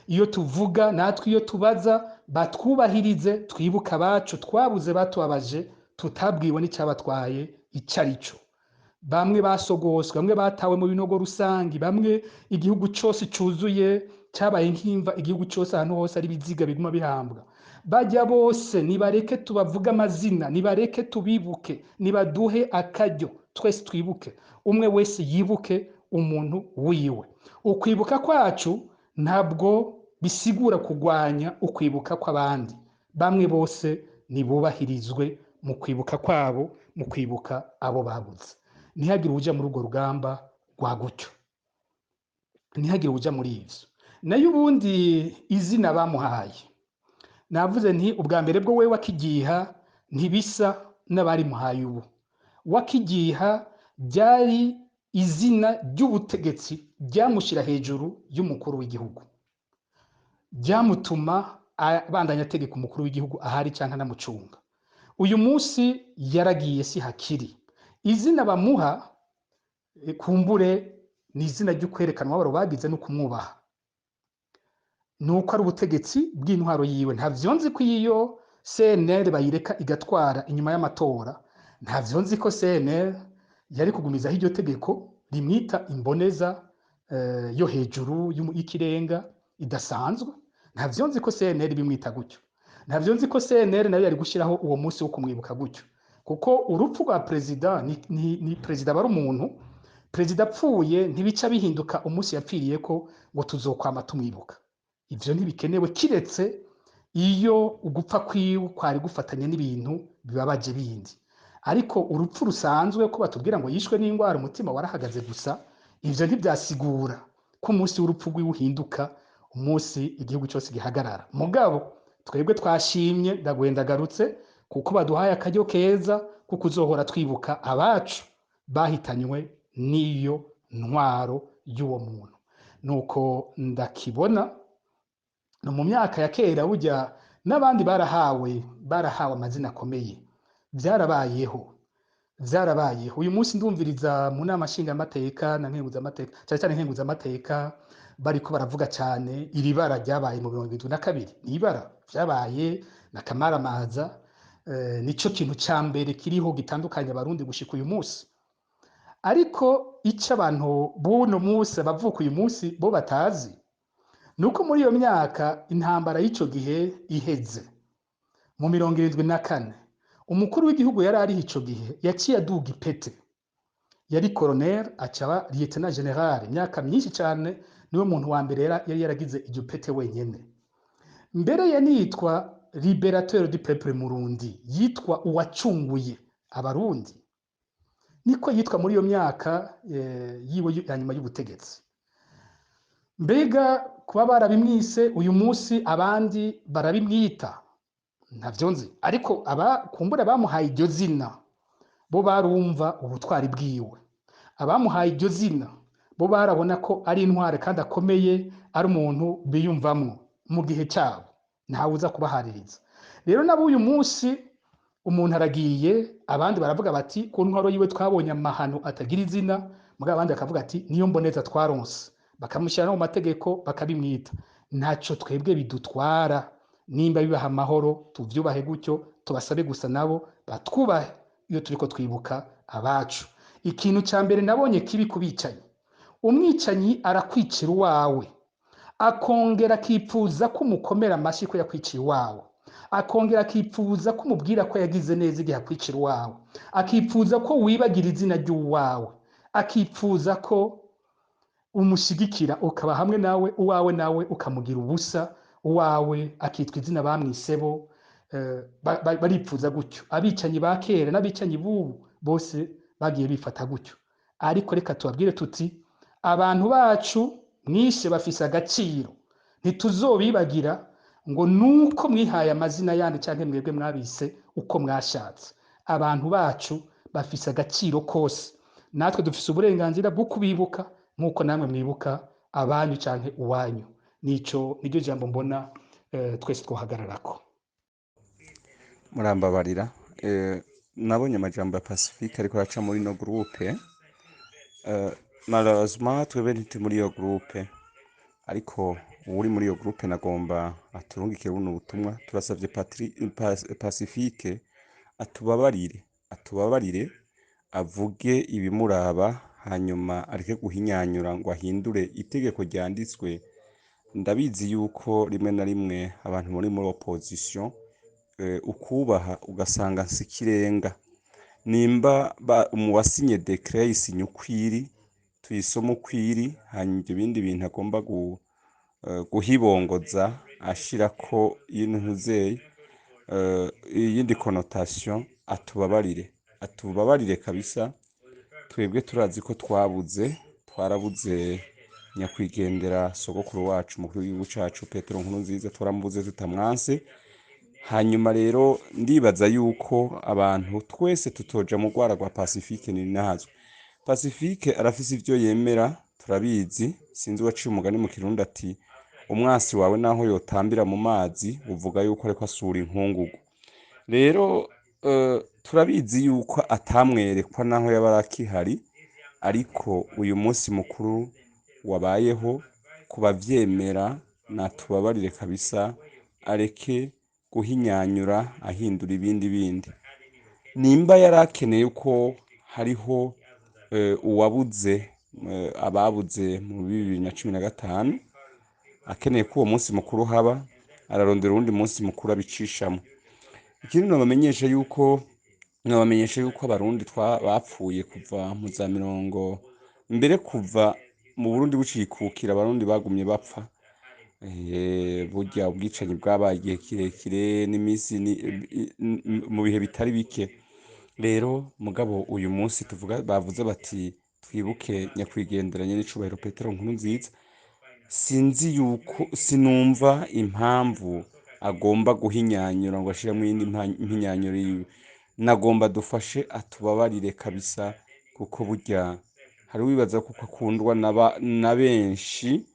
iyo tuvuga, natwe iyo tubaza, batwubahirize, twibuka abacu twabuze batubabaje, tutabwiwe n'icyabatwaye icarico. Bamwe basogoswe, bamwe batawe mu binogo rusangi, bamwe igihugu cyose cyuzuye cyabaye nk'imva, igihugu cyose ahantu hose ari biziga biguma bihambwa. Bajya bose nibareke tubavuga amazina, nibareke tubibuke, nibaduhe akaryo, twese twibuke, umwe wese yibuke umuntu wiwe. Ukwibuka kwacu ntabwo bisigura kugwanya ukwibuka kw'abandi. Bamwe bose nibubahirizwe mu kwibuka kwabo, mu kwibuka abo babuze. Ntihagire uja muri urwo rugamba rwa gutyo, ntihagire uja muri ivyo. Nayo ubundi izina bamuhaye, navuze nti ubwa mbere bwo we wakigiha ntibisa n'abari muhaye ubu. Wakigiha byari izina ry'ubutegetsi ryamushira hejuru y'umukuru w'igihugu, ryamutuma abandanya ategeka umukuru w'igihugu ahari canke anamucunga. Uyu munsi yaragiye si hakiri. Izina bamuha kumbure ni izina ryo kwerekana wabaro bagize no kumwubaha, nuko ari ubutegetsi bw'intwaro yiwe. Ntavyo nzi ko iyo CNL bayireka igatwara inyuma y'amatora, ntavyo nzi ko CNL yari kugumizaho iryo tegeko rimwita imboneza yo hejuru y'ikirenga idasanzwe. Ntavyo nzi ko CNL bimwita gutyo, ntavyo nzi ko CNL nayo yari gushiraho uwo munsi wo kumwibuka gutyo, kuko urupfu rwa perezida ni perezida bari umuntu. Perezida apfuye ntibica bihinduka umunsi yapfiriye ko ngo tuzokwama tumwibuka. Ivyo ntibikenewe, kiretse iyo ugupfa kwiwe kwari gufatanye n'ibintu bibabaje bindi. Ariko urupfu rusanzwe ko batubwira ngo yishwe n'ingwara umutima warahagaze gusa, ivyo ntibyasigura ko umunsi w'urupfu rwiwe uhinduka umunsi igihugu cyose gihagarara. Mugabo twebwe twashimye, ndagwendagarutse, kuko baduhaye akaryo keza kuko uzohora twibuka abacu bahitanywe n'iyo ntwaro y'uwo muntu. Nuko ndakibona no mu myaka ya kera burya n'abandi barahawe amazina akomeye. Byarabayeho. Uyu munsi ndumviriza mu nama nshingamateka na nkenguzamateka, cyane cyane nkenguzamateka, bariko baravuga cyane iri bara ryabaye mu 72. Ni ibara byabaye na kamaramaza. Nico kintu cya mbere kiriho gitandukanye abarundi gushika uyu munsi. Ariko icyo abantu buno munsi bavuka uyu munsi bo batazi, nuko muri iyo myaka intambara y'ico gihe iheze mu 74, umukuru w'igihugu yari ari ico gihe yaciye aduga ipete, yari colonel acaba lieutenant general. Imyaka myinshi cyane, niwe muntu wa mbere yari yaragize iryo pete wenyene. Mbere yanitwa liberateur du peuple murundi, yitwa uwacunguye abarundi, niko yitwa muri iyo myaka yiwe ya nyuma y'ubutegetsi. Mbega kuba barabimwise uyu munsi abandi barabimwita, ntavyo nzi. Ariko kumbura bamuhaye iryo zina bo barumva ubutwari bwiwe. Abamuhaye iryo zina bo barabona ko ari intware kandi akomeye, ari umuntu biyumvamwo mu gihe cyabo, ntawe uza kubahaririza. Rero nabo uyu munsi umuntu aragiye, abandi baravuga bati ku ntwaro yiwe twabonye amahano atagira izina, mugabo abandi bakavuga ati niyo mboneza twaronse, bakamushyira mu mategeko bakabimwita. Ntaco twebwe bidutwara, nimba bibaha amahoro tuvyubahe gutyo, tubasabe gusa nabo batwubahe iyo turiko twibuka abacu. Ikintu cya mbere nabonye kibi kubicanyi, umwicanyi arakwicira uwawe, akongera akipfuza ko umukomera amashyi ko yakwiciye uwawe, akongera akipfuza ko umubwira ko yagize neza igihe akwicira uwawe, akipfuza ko wibagira izina ry'uwawe, akipfuza ko umushigikira ukaba hamwe nawe, uwawe nawe ukamugira ubusa, uwawe akitwa izina bamwisebo. Baripfuza gutyo. Abicanyi ba kera n'abicanyi bubu bose bagiye bifata gutyo, ariko reka tubabwire tuti abantu bacu mwishe bafise agaciro, ntituzobibagira ngo nuko mwihaye amazina yandi canke mwebwe mwabise uko mwashatse. Abantu bacu bafise agaciro kose, natwe dufise uburenganzira bwo kubibuka nk'uko namwe mwibuka abanyu canke uwanyu. Niryo jambo mbona twese twohagararako. Murambabarira, nabonye amajambo ya Pacifique ariko araca muri no groupe, malheureusement twebwe ntituri muri iyo groupe, ariko uri muri iyo groupe nagomba aturungikire buno butumwa. Turasavye Pacifique atubabarire avuge ibimuraba, hanyuma areke guhinyanyura ngo ahindure itegeko ryanditswe. Ndabizi yuko rimwe na rimwe abantu muri opposition ukubaha ugasanga nsikirenga, nimba mu wasinye decret yisinya ukwiri, tuyisoma ukwiri, hanyuma ibindi bintu agomba guhibongoza ashirako y'intuzeye iyindi connotation, atubabarire kabisa. Twebwe turazi ko twarabuze nyakwigendera sogokuru wacu mukuru w'igihugu cacu Petero Nkurunziza, twaramubuze tutamwanse. Hanyuma rero ndibaza yuko abantu twese tutoja mu rwara rwa Pacifique ninahazwe. Pacifique arafise ivyo yemera, turabizi. Sinzi waciye umugani mu Kirundi ati umwasi wawe naho yotambira mu mazi uvuga yuko ariko asura inkungugu. Rero turabizi yuko atamwerekwa naho yabarakihari, ariko uyu munsi mukuru wabayeho kubavyemera, natubabarire kabisa, areke guhinyanyura ahindura ibindi. Nimba yarakeneye ko hariho uwabuze ababuze mu 2015 akeneye ko uwo munsi mukuru haba, ararondera uwundi munsi mukuru abicishamo. Ikindi nabamenyesha yuko abarundi bapfuye kuva mu za mirongo mbere, kuva mu Burundi bucikukira abarundi bagumye bapfa. Burya ubwicanyi bwabaye igihe kirekire n'imisi mu bihe bitari bike. Rero mugabo uyu munsi bavuze bati twibuke nyakwigenderanye n'icubahiro Petero Nkurunziza. Sinumva impamvu agomba guhinyanyura ngo ashiremo iyindi mpinyanyuro yiwe. Nagomba dufashe atubabarire kabisa, kuko burya hari wibaza kuko akundwa na benshi.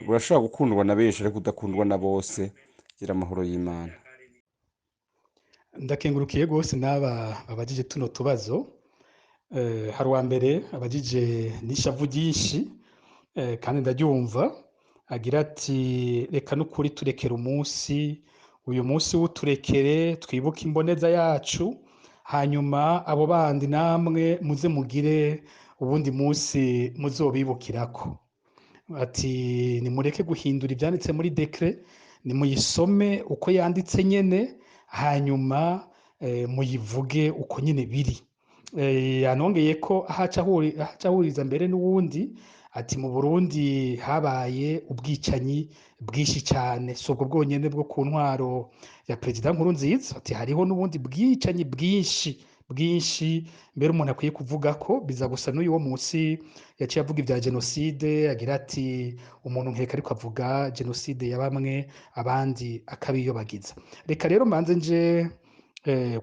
Urashobora gukundwa na benshi ariko udakundwa na bose. Gira amahoro y'Imana. Ndakengurukiye gose n'aba babajije tuno tubazo. Hari uwa mbere abajije n'ishavu ryinshi, kandi ndaryumva, agira ati reka n'ukuri turekere uyu munsi w'uturekere twibuke imboneza yacu, hanyuma abo bandi namwe muze mugire ubundi munsi muzobibukirako. Ati nimureke guhindura ivyanditse muri decret, nimuyisome uko yanditse nyene, hanyuma muyivuge uko nyene biri. Yanongeye ko ahaca ahuriza mbere n'uwundi ati mu Burundi habaye ubwicanyi bwinshi cyane, si ubwo bwonyene bwo ku ntwaro ya Perezida Nkurunziza, ati hariho n'ubundi bwicanyi bwinshi mbere umuntu akwiye kuvuga ko biza gusa n'uyu wo munsi yaciye avuga ibya genocide, agira ati umuntu nkeka ariko avuga genocide ya bamwe abandi akabiyobagiza. Reka rero mbanze nje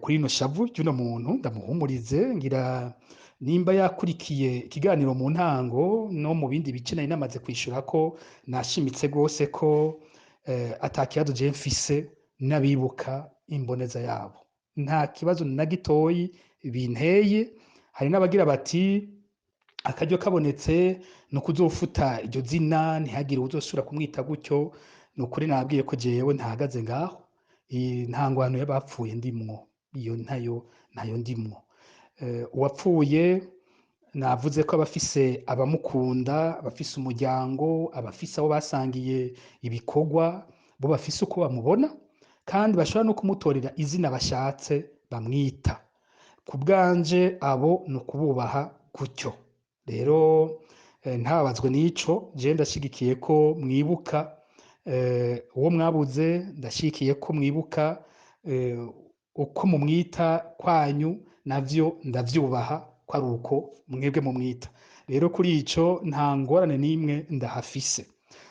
kuri ino shavu ry'uno muntu ndamuhumurize, ngira nimba yakurikiye ikiganiro mu ntango no mu bindi bice nari namaze kwishura ko nashimitse gose ko atakibazo je mfise n'abibuka imboneza yabo, nta kibazo na gitoyi binteye. Hari n'abagira bati akaryo kabonetse no kuzofuta iryo zina ntihagire uzosubira kumwita gutyo. Nukuri nabwiye ko jewe ntahagaze ngaho, intangwano y'abapfuye ndimwo, iyo ntayo ndimwo. Uwapfuye navuze ko abafise abamukunda, abafise umuryango, abafise abo basangiye ibikorwa, bo bafise uko bamubona kandi bashobora no kumutorera izina bashatse bamwita. Ku bwanje abo ni ukububaha gutyo. Rero ntababazwe n'ico, je ndashigikiye ko mwibuka uwo mwabuze, ndashigikiye ko mwibuka uko mumwita kwanyu, navyo ndavyubaha ko ari uko mwebwe mumwita. Rero kuri ico nta ngorane n'imwe ndahafise,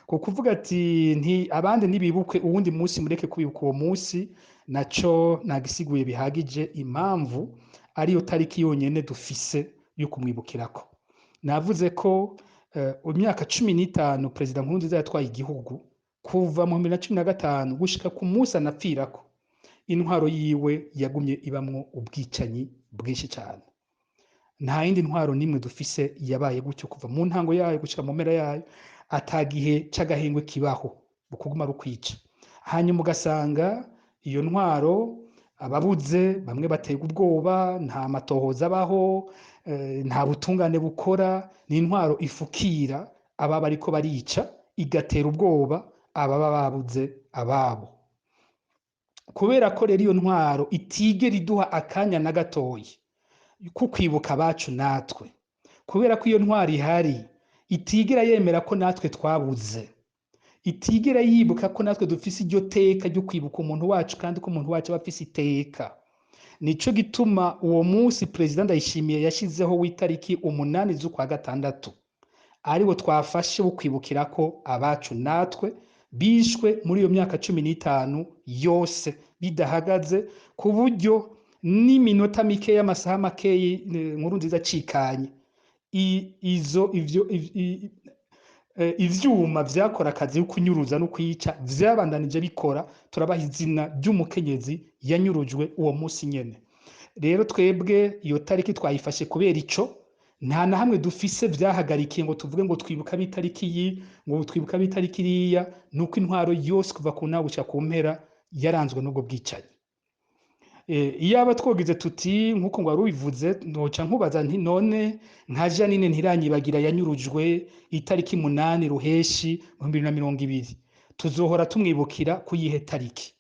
kuvuga ati abandi ntibibukwe uwundi munsi mureke kwibuka uwo munsi, naco nagisiguye bihagije impamvu ariyo tariki yonyene dufise yo kumwibukirako. Navuze ko imyaka 15 Perezida Nkurunziza yatwaye igihugu kuva mu 2015 gushika ku munsi anapfirako, intwaro yiwe yagumye ibamwo ubwicanyi bwinshi cyane. Nta yindi ntwaro nimwe dufise yabaye gutyo kuva mu ntango yayo gushika mu mpera yayo, atagihe c'agahengwe kibaho bukuguma rukwica. Hanyuma ugasanga iyo ntwaro ababuze bamwe batega ubwoba, nta matohoza abaho, nta butungane bukora, ni intwaro ifukira ababa ariko barica, igatera ubwoba ababa babuze ababo. Kubera ko rero iyo ntwaro itigera iduha akanya na gatoyi ko kwibuka abacu natwe, kubera ko iyo ntwaro ihari itigera yemera ko natwe twabuze, itigera yibuka ko natwe dufise iryo teka ryo kwibuka umuntu wacu, kandi ko umuntu wacu aba afise iteka. Nico gituma uwo munsi Perezida Ndayishimiye yashizeho w'itariki 8 z'ukwa gatandatu ariwo twafashe wo kwibukira ko abacu natwe bishwe muri iyo myaka 15 yose bidahagaze, ku buryo n'iminota mike y'amasaha make Nkurunziza acikanye ivyuma vyakora akazi yo kunyuruza no kwica vyabandanije bikora. Turabaha izina ry'umukenyezi yanyurujwe uwo munsi nyene. Rero twebwe iyo tariki twayifashe kubera ico, nta na hamwe dufise vyahagarikiye ngo tuvuge ngo twibuka bitariki yi, ngo twibuka bitariki iriya. Nuko intwaro yose kuva ku ntango gushika ku mpera yaranzwe n'ubwo bwicanyi. Iyaba twogize tuti nkuko ngo warubivuze, noca nkubaza nti none nka Janine Ntiranyibagira yanyurujwe itariki 8 Ruheshi 2020, tuzohora tumwibukira kuyihe tariki?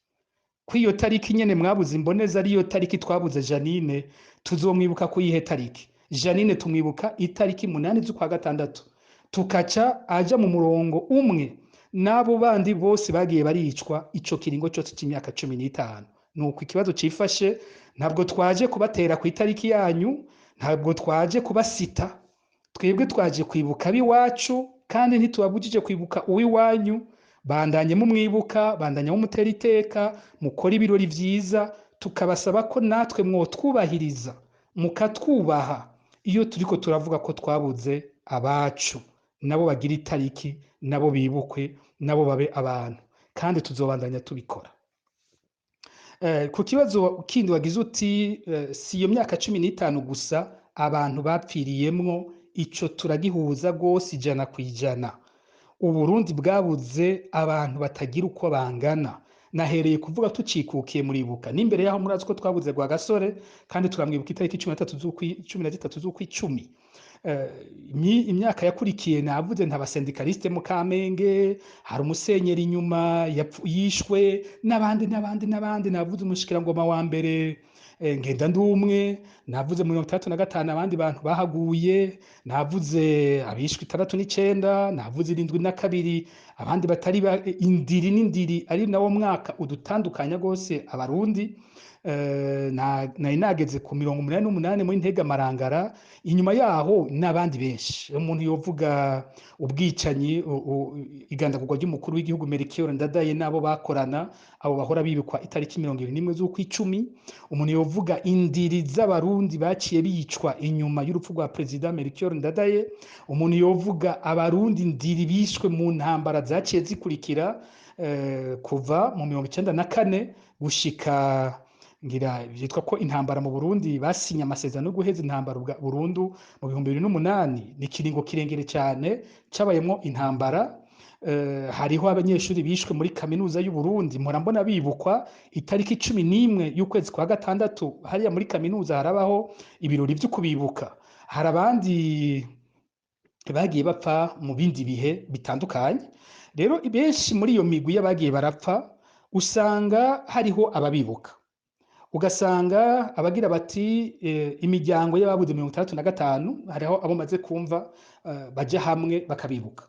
Kwiyo tariki nyene mwabuze imboneza ariyo tariki twabuze Janine, tuzomwibuka kuyihe tariki? Janine tumwibuka itariki 8 z'ukwa gatandatu, tukaca aja mu murongo umwe n'abo bandi bose bagiye baricwa ico kiringo cyose c'imyaka 15. Nuko ikibazo cifashe, ntabwo twaje kubatera ku itariki yanyu, ntabwo twaje kubasita, twebwe twaje kwibuka biwacu, kandi ntitubabujije kwibuka uwiwanyu. Bandanye mu mwibuka, bandanye mu mutera iteka, mukora ibirori vyiza, tukabasaba ko natwe mwotwubahiriza mukatwubaha iyo turiko turavuga ko twabuze abacu, nabo bagira itariki, nabo bibukwe, nabo babe abantu, kandi tuzobandanya tubikora. Ku kibazo kindi wagize uti si iyo myaka 15 gusa abantu bapfiriyemwo, ico turagihuza gose 100%. Uburundi bwabuze abantu batagira uko bangana. Nahereye kuvuga tucikukiye muribuka n'imbere yaho murazi ko twabuze Rwagasore, kandi turamwibuka itariki 13 z'ukwicumi. Imyaka yakurikiye navuze ntabasendikaliste mu Kamenge, hari umusenyeri inyuma yishwe, n'abandi navuze umushikirangoma wa mbere Ngenda Ndumwe, navuze mu 35 abandi bantu bahaguye, navuze abishwe 69, navuze 72 abandi batari indiri n'indiri, ari nawo mwaka udutandukanya gose abarundi. Nari nageze ku 88 muri Ntega Marangara. Inyuma yaho n'abandi benshi, umuntu yovuga ubwicanyi, igandagurwa ry'umukuru w'igihugu Melchior Ndadaye nabo bakorana, abo bahora bibikwa itariki 21 z'ukwicumi. Umuntu yovuga indiri z'abarundi baciye bicwa inyuma y'urupfu rwa Perezida Melchior Ndadaye. Umuntu yovuga abarundi indiri bishwe mu ntambara zaciye zikurikira kuva mu 1994 gushika ngira byitwa ko intambara mu Burundi basinya amasezerano yo guheza intambara burundu mu 2008. Ni kiringo kirengere cyane cabayemo intambara. Hariho abanyeshuri bishwe muri kaminuza y'u Burundi, murambona bibukwa itariki 11 y'ukwezi kwa gatandatu. Hariya muri kaminuza harabaho ibirori byo kubibuka. Hari abandi bagiye bapfa mu bindi bihe bitandukanye. Rero benshi muri iyo migwi y'abagiye barapfa usanga hariho ababibuka, ugasanga abagira bati imiryango y'ababuze 65 hariho abo maze kumva baje hamwe bakabibuka.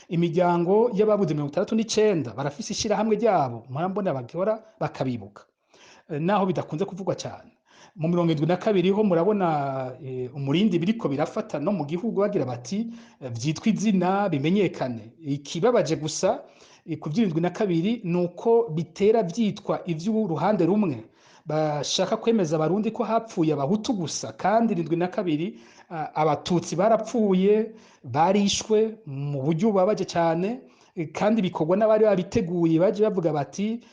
Imiryango y'ababuze 69 barafise ishira hamwe ryabo, murambona bagihora bakabibuka naho bidakunze kuvugwa cyane. mu 72 ho murabona umurindi biriko birafata no mu gihugu bagira bati vyitwa izina bimenyekane. Ikibabaje gusa ku 72 nuko bitera vyitwa ivy'uruhande rumwe bashaka kwemeza abarundi ko hapfuye abahutu gusa, kandi 72 abatutsi barapfuye, barishwe mu buryo bubabaje cyane, kandi bikorwa n'abari babiteguye baje bavuga bati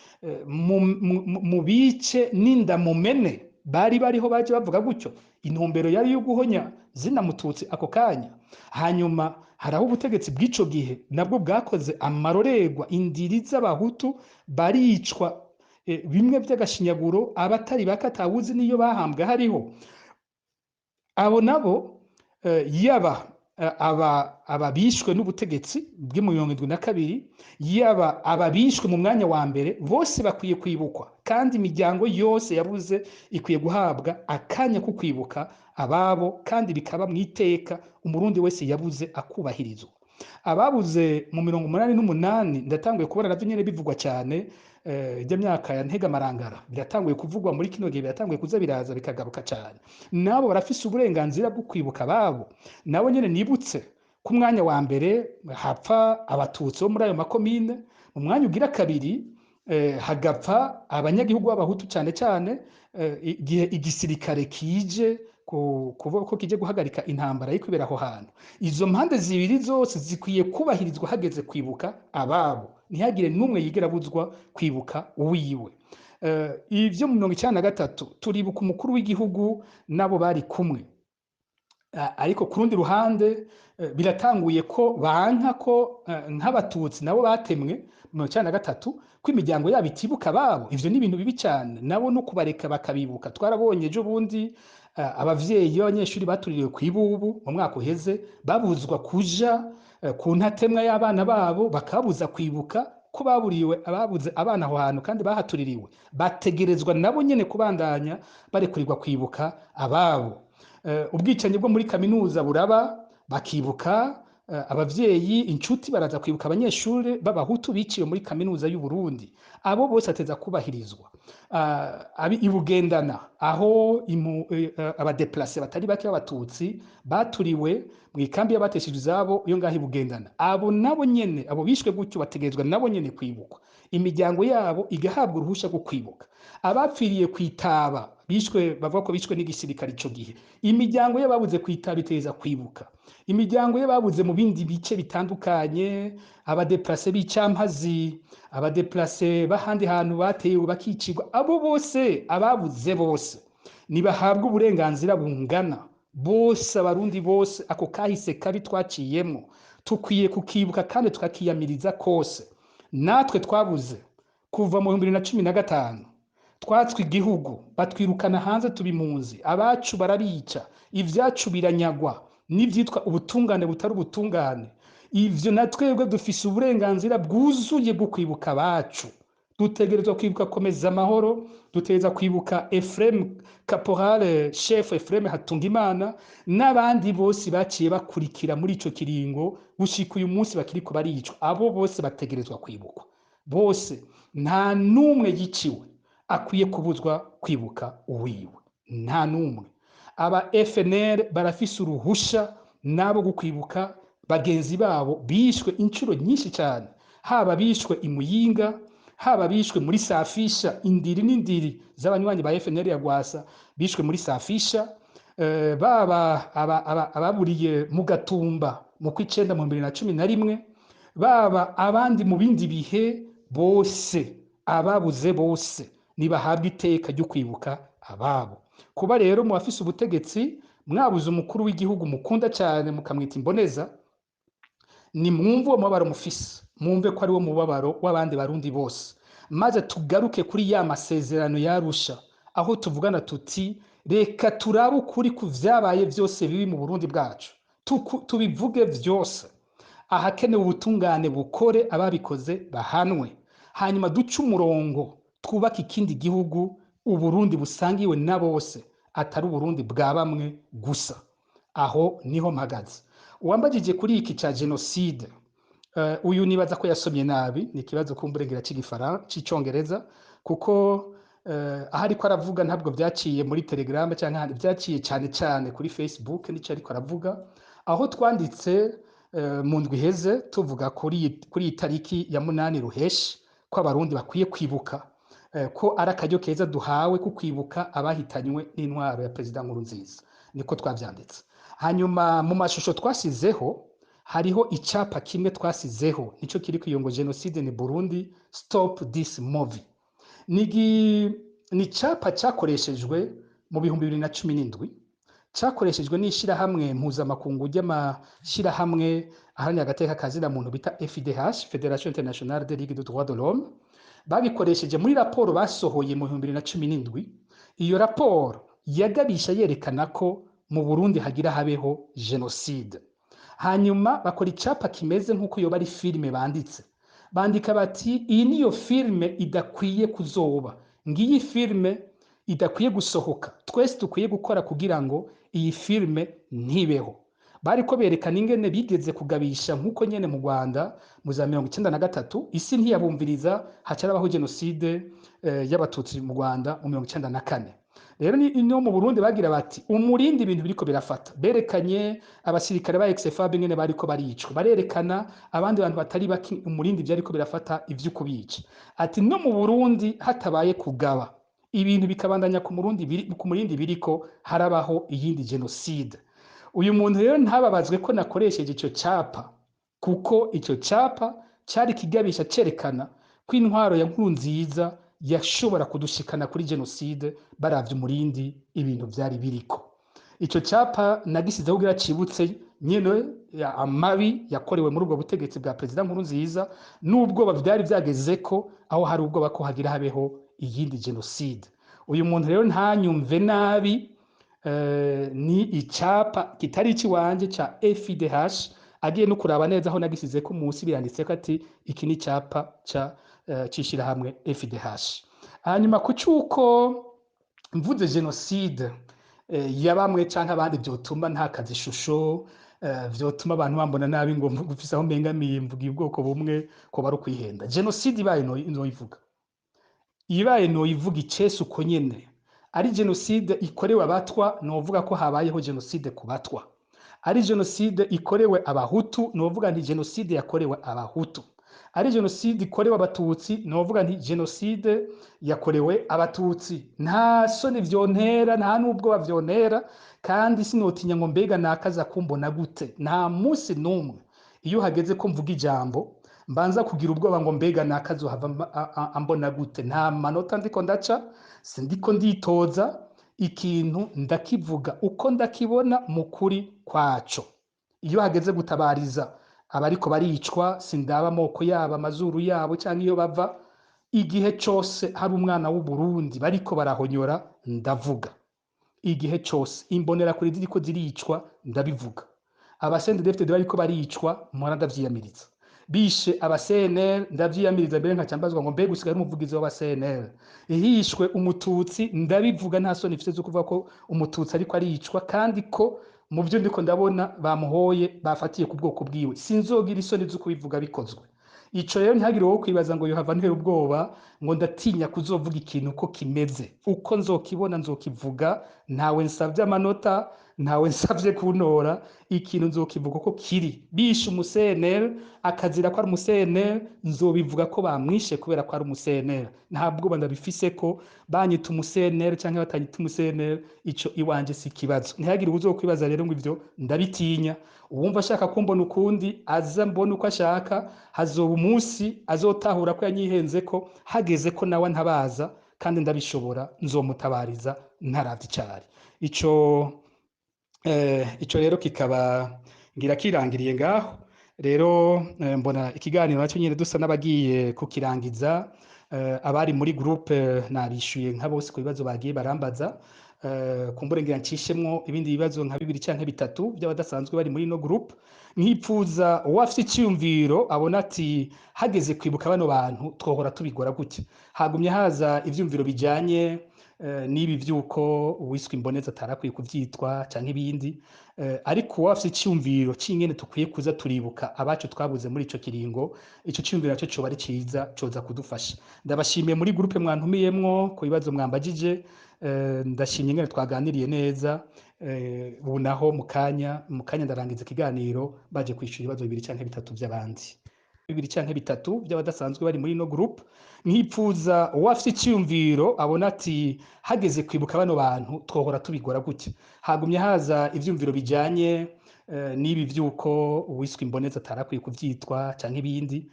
mu bice n'inda mumene, bari bariho baje bavuga gutyo. Intumbero yari yo guhonya zina mututsi ako kanya. Hanyuma haraho ubutegetsi bw'ico gihe nabwo bwakoze amarorerwa, indiri z'abahutu baricwa bimwe by'agashinyaguro, abatari bakatawuzi niyo bahambwe hariho. Abo nabo yaba ababishwe n'ubutegetsi bw'i 72, yaba ababishwe mu mwanya wa mbere, bose bakwiye kwibukwa, kandi imiryango yose yabuze ikwiye guhabwa akanya ko kwibuka ababo, kandi bikaba mu iteka umurundi wese yabuze akubahirizwa. Ababuze mu 88 ndatanguye kubona navyo nyene bivugwa cyane, ijya myaka ya Ntega Marangara biratanguye kuvugwa muri kino gihe, biratanguye kuza biraza bikagaruka cyane. Nabo barafise uburenganzira bwo kwibuka babo. Nabo nyene nibutse ku mwanya wa mbere hapfa abatutsi bo muri ayo makomine, mu mwanya ugira kabiri hagapfa abanyagihugu b'abahutu cyane cyane igihe igisirikare kije kuvuga ko kije guhagarika intambara y'ikubera aho hantu. Izo mpande zibiri zose zikwiye kubahirizwa hageze kwibuka ababo, ntihagire n'umwe yigera buzwa kwibuka uwiwe. Ivyo mu 1993 turibuka umukuru w'igihugu nabo bari kumwe, ariko ku rundi ruhande biratanguye ko banka ko nk'abatutsi nabo batemwe mu 1993 ko imiryango yabo itibuka ababo. Ivyo ni ibintu bibi cyane, nabo no kubareka bakabibuka. Twarabonye ejo bundi abavyeyi b'abanyeshuri batuririwe kw'ibubu mu mwaka uheze babuzwa kuja ku ntatemwa y'abana babo, bakabuza kwibuka ko baburiwe ababuze abana aho hantu kandi bahatuririwe. Bategerezwa nabo nyene kubandanya barekurirwa kwibuka ababo. Ubwicanyi bwo muri kaminuza buraba, bakibuka abavyeyi, inshuti baraza kwibuka abanyeshuri b'abahutu biciwe muri kaminuza y'u Burundi. Abo bose ateza kubahirizwa. Ibugendana aho abadeplace batari bake b'abatutsi baturiwe mu ikambi y'abateshije izabo yo ngaho Ibugendana. Abo nabo nyene, abo bishwe gutyo bategerezwa nabo nyene kwibukwa, imiryango yabo igahabwa uruhusha rwo kwibuka. Abapfiriye kwitaba bishwe, bavuga ko bishwe n'igisirikare ico gihe, imiryango y'ababuze kwitaba iteza kwibuka. Imiryango y'ababuze mu bindi bice bitandukanye, abadeplace b'icampazi, abadeplace bahandi hantu batewe bakicirwa, abo bose ababuze bose nibahabwa uburenganzira bungana. Bose abarundi bose ako kahise kabi twaciyemo tukwiye kukibuka kandi tukakiyamiriza kose. Natwe twabuze kuva mu 2015, twatswe igihugu batwirukana hanze tubimunzi, abacu barabica, ivyacu biranyagwa n'ivyitwa ubutungane butari ubutungane. Ivyo natwebwe dufise uburenganzira bwuzuye bwo kwibuka abacu. Dutegerezwa kwibuka Komeza Amahoro, dutegerezwa kwibuka Ephrem Caporal Chef Ephrem Hatungimana n'abandi bose baciye bakurikira muri ico kiringo gushika uyu munsi bakiriko baricwa. Abo bose bategerezwa kwibukwa. Bose nta numwe yiciwe akwiye kubuzwa kwibuka uwiwe, nta numwe. Aba FNL barafise uruhusha nabo gukwibuka bagenzi babo bishwe incuro nyinshi cyane, haba bishwe Imuyinga, haba bishwe muri Safisha, indiri n'indiri z'abanywanyi ba FNL ya Gwasa bishwe muri Safisha, baba ababuriye mu Gatumba mu kw'icenda mu 2011, baba abandi mu bindi bihe, bose ababuze bose nibahabwa iteka ryo kwibuka ababo. Kuba rero mu bafise ubutegetsi mwabuze umukuru w'igihugu mukunda cyane mukamwita imboneza, ni mwumve uwo mubabaro mufise, mwumve ko ari wo mubabaro w'abandi barundi bose, maze tugaruke kuri ya masezerano yarusha aho tuvugana tuti reka turabe ukuri ku vyabaye vyose bibi mu Burundi bwacu, tubivuge vyose, ahakenewe ubutungane bukore, ababikoze bahanwe, hanyuma duce umurongo twubaka ikindi gihugu, Uburundi busangiwe na bose, atari Uburundi bwa bamwe gusa. Aho niho mpagaze. Uwambajije kuri iki ca genocide, uyu nibaza ko yasomye nabi, ni kibazo kumburengira c'igifaransa c'icongereza, kuko aho ariko aravuga ntabwo byaciye muri Telegram cyangwa ahandi, byaciye cyane cyane kuri Facebook nicyo ariko aravuga, aho twanditse mu ndwi iheze tuvuga kuri iyi tariki ya 8 Ruheshi ko abarundi bakwiye kwibuka ko ari akaryo keza duhawe ko kwibuka abahitanywe n'intwaro ya Perezida Nkurunziza, niko twabyanditse. Hanyuma mu mashusho twasizeho hariho icyapa kimwe twasizeho nicyo kiri kuyongo genocide ni Burundi, stop this movie. Ni icyapa cyakoreshejwe mu 2017 cyakoreshejwe n'ishyirahamwe mpuzamakungu ry'amashyirahamwe aharanira agateka kazina muntu bita FIDH, Federation Internationale des Ligues des Droits de l'Homme. Babikoresheje muri raporo basohoye mu 2017. Iyo raporo yagabisha yerekana ko mu Burundi hagira habeho genocide. Hanyuma bakora icyapa kimeze nk'uko yoba ari filime banditse, bandika bati iyi niyo filime idakwiye kuzoba, ngiyi filime idakwiye gusohoka, twese dukwiye gukora kugira ngo iyi filime ntibeho. Bariko berekana ingene bigeze kugabisha nk'uko nyene mu Rwanda mu za 1993 isi ntiyabumviriza hacarabaho genocide y'abatutsi mu Rwanda mu 1994. Rero no mu Burundi bagira bati umurindi ibintu biriko birafata, berekanye abasirikare ba XFAB ngene bariko baricwa, barerekana abandi bantu batari baki umurindi byariko birafata ivy'ukubica. Ati no mu Burundi hatabaye kugaba ibintu bikabandanya ku murindi biriko harabaho iyindi genocide. Uyu muntu rero ntababazwe ko nakoresheje icyo cyapa, kuko icyo cyapa cyari kigabisha cerekana ko intwaro ya Nkurunziza yashobora kudushikana kuri genocide baravye umurindi ibintu byari biriko. Icyo cyapa nagisizeho kugira cibutse nyene amabi yakorewe muri ubwo butegetsi bwa Perezida Nkurunziza, n'ubwoba byari byageze ko aho hari ubwoba ko hagira habeho iyindi genocide. Uyu muntu rero ntanyumve nabi, ni icyapa kitari ikiwanje ca FIDH, agiye no kuraba neza aho nagisize ko munsi biranditse ko ati iki ni icyapa ca cishira hamwe FIDH. Hanyuma ku cyuko mvuze genocide yabamwe canke abandi byotuma ntakaza ishusho, vyotuma abantu bambona nabi ngo mvugufise aho mbengamiye mvuga ubwoko bumwe ko bari kwihenda. Genocide ibaye no ivuga icese uko nyene ari genocide ikorewe abatwa, novuga ko habayeho genocide ku batwa. Ari genocide ikorewe abahutu, novuga nti genocide yakorewe abahutu. Ari genocide ikorewe abatutsi, novuga nti genocide yakorewe abatutsi. Nta soni vyontera, nta nubwo bavyontera, kandi sinotinya ngo mbega nakaza kumbona gute. Nta munsi numwe iyo hageze ko mvuga ijambo mbanza kugira ubwoba ngo mbega nakazo hava ambona gute. Nta manota ndiko ndaca, sindiko nditoza, ikintu ndakivuga uko ndakibona mu kuri kwaco. Iyo hageze gutabariza abariko baricwa, sindaba amoko yabo, amazuru yabo cyangwa iyo bava. Igihe cyose hari umwana w'u Burundi bariko barahonyora, ndavuga. Igihe cyose imbonera kuri ziriko ziricwa, ndabivuga. Abasendefite bariko baricwa, mpora ndavyiyamiriza. Bishe aba CNL, ndavyiyamiriza mbere nkacyambazwa ngo mbega usigaye umuvugizi w'aba CNL. Ihishwe umututsi, ndabivuga nta soni mfite zo kuvuga ko umututsi ariko aricwa, kandi ko mu byo ndiko ndabona bamuhoye bafatiye ku bwoko bwiwe. Sinzogira isoni zo kubivuga bikozwe. Ico rero ntihagire wo kwibaza ngo yohava ntera ubwoba ngo ndatinya kuzovuga ikintu ko kimeze. Uko nzokibona nzokivuga, ntawe nsavye amanota, ntawe nsavye kuntora, ikintu nzokivuga ko kiri. Bishe umusenel akazira ko ari umusenel, nzobivuga ko bamwishe kubera ko ari umusenel. Ntabwo ndabifise ko banyita umusenel cyangwa batanyita umusenel, ico iwanje si kibazo. Ntihagire uzokwibaza rero ngo ivyo ndabitinya. Uwumva ashaka kumbona ukundi aza mbona uko ashaka, hazoba umunsi azotahura ko yanyihenze ko hageze ko nawe ntabaza, kandi ndabishobora, nzomutabariza ntaravye icari. Ico rero kikaba ngira kirangiriye ngaho. Rero mbona ikiganiro nacyo nyine dusa n'abagiye kukirangiza. Abari muri groupe nabishuye nka bose ku bibazo bagiye barambaza. Kumbure ngira ncishemwo ibindi bibazo nka 2 canke 3 by'abadasanzwe bari muri no group. Nkipfuza uwafite icyumviro abona ati hageze kwibuka bano bantu twohora tubigora gute. Hagumye haza ivyumviro bijanye n'ibi vy'uko uwiswe imboneza atarakwiye kuvyitwa canke ibindi, ariko uwafise iciyumviro c'ingene tukwiye kuza turibuka abacu twabuze muri ico kiringo, ico ciyumviro naco coba ari ciza coza kudufasha. Ndabashimiye muri groupe mwantumiyemwo ku bibazo mwambajije, ndashimye ingene twaganiriye neza, ubu naho mu kanya ndarangiza ikiganiro baje kwishura ibibazo 2 canke 3 vy'abandi. 2 canke 3 vy'abadasanzwe bari muri no groupe, nkipfuza uwafise iciyumviro abona ati hageze kwibuka bano bantu twohora tubigora gute, hagumye haza ivyumviro bijanye n'ibi vy'uko uwiswe imboneza atarakwiye kuvyitwa canke ibindi,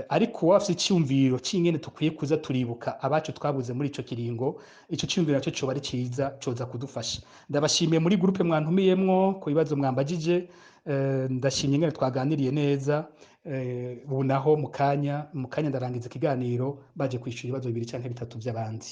ariko uwafise iciyumviro c'ingene tukwiye kuza turibuka abacu twabuze muri ico kiringo, ico ciyumviro naco coba ari ciza coza kudufasha. Ndabashimiye muri groupe mwantumiyemwo ku bibazo mwambajije, ndashimye ingene twaganiriye neza, ubu naho mu kanya ndarangiza ikiganiro baje kwishura ibibazo 2 canke 3 vy'abandi.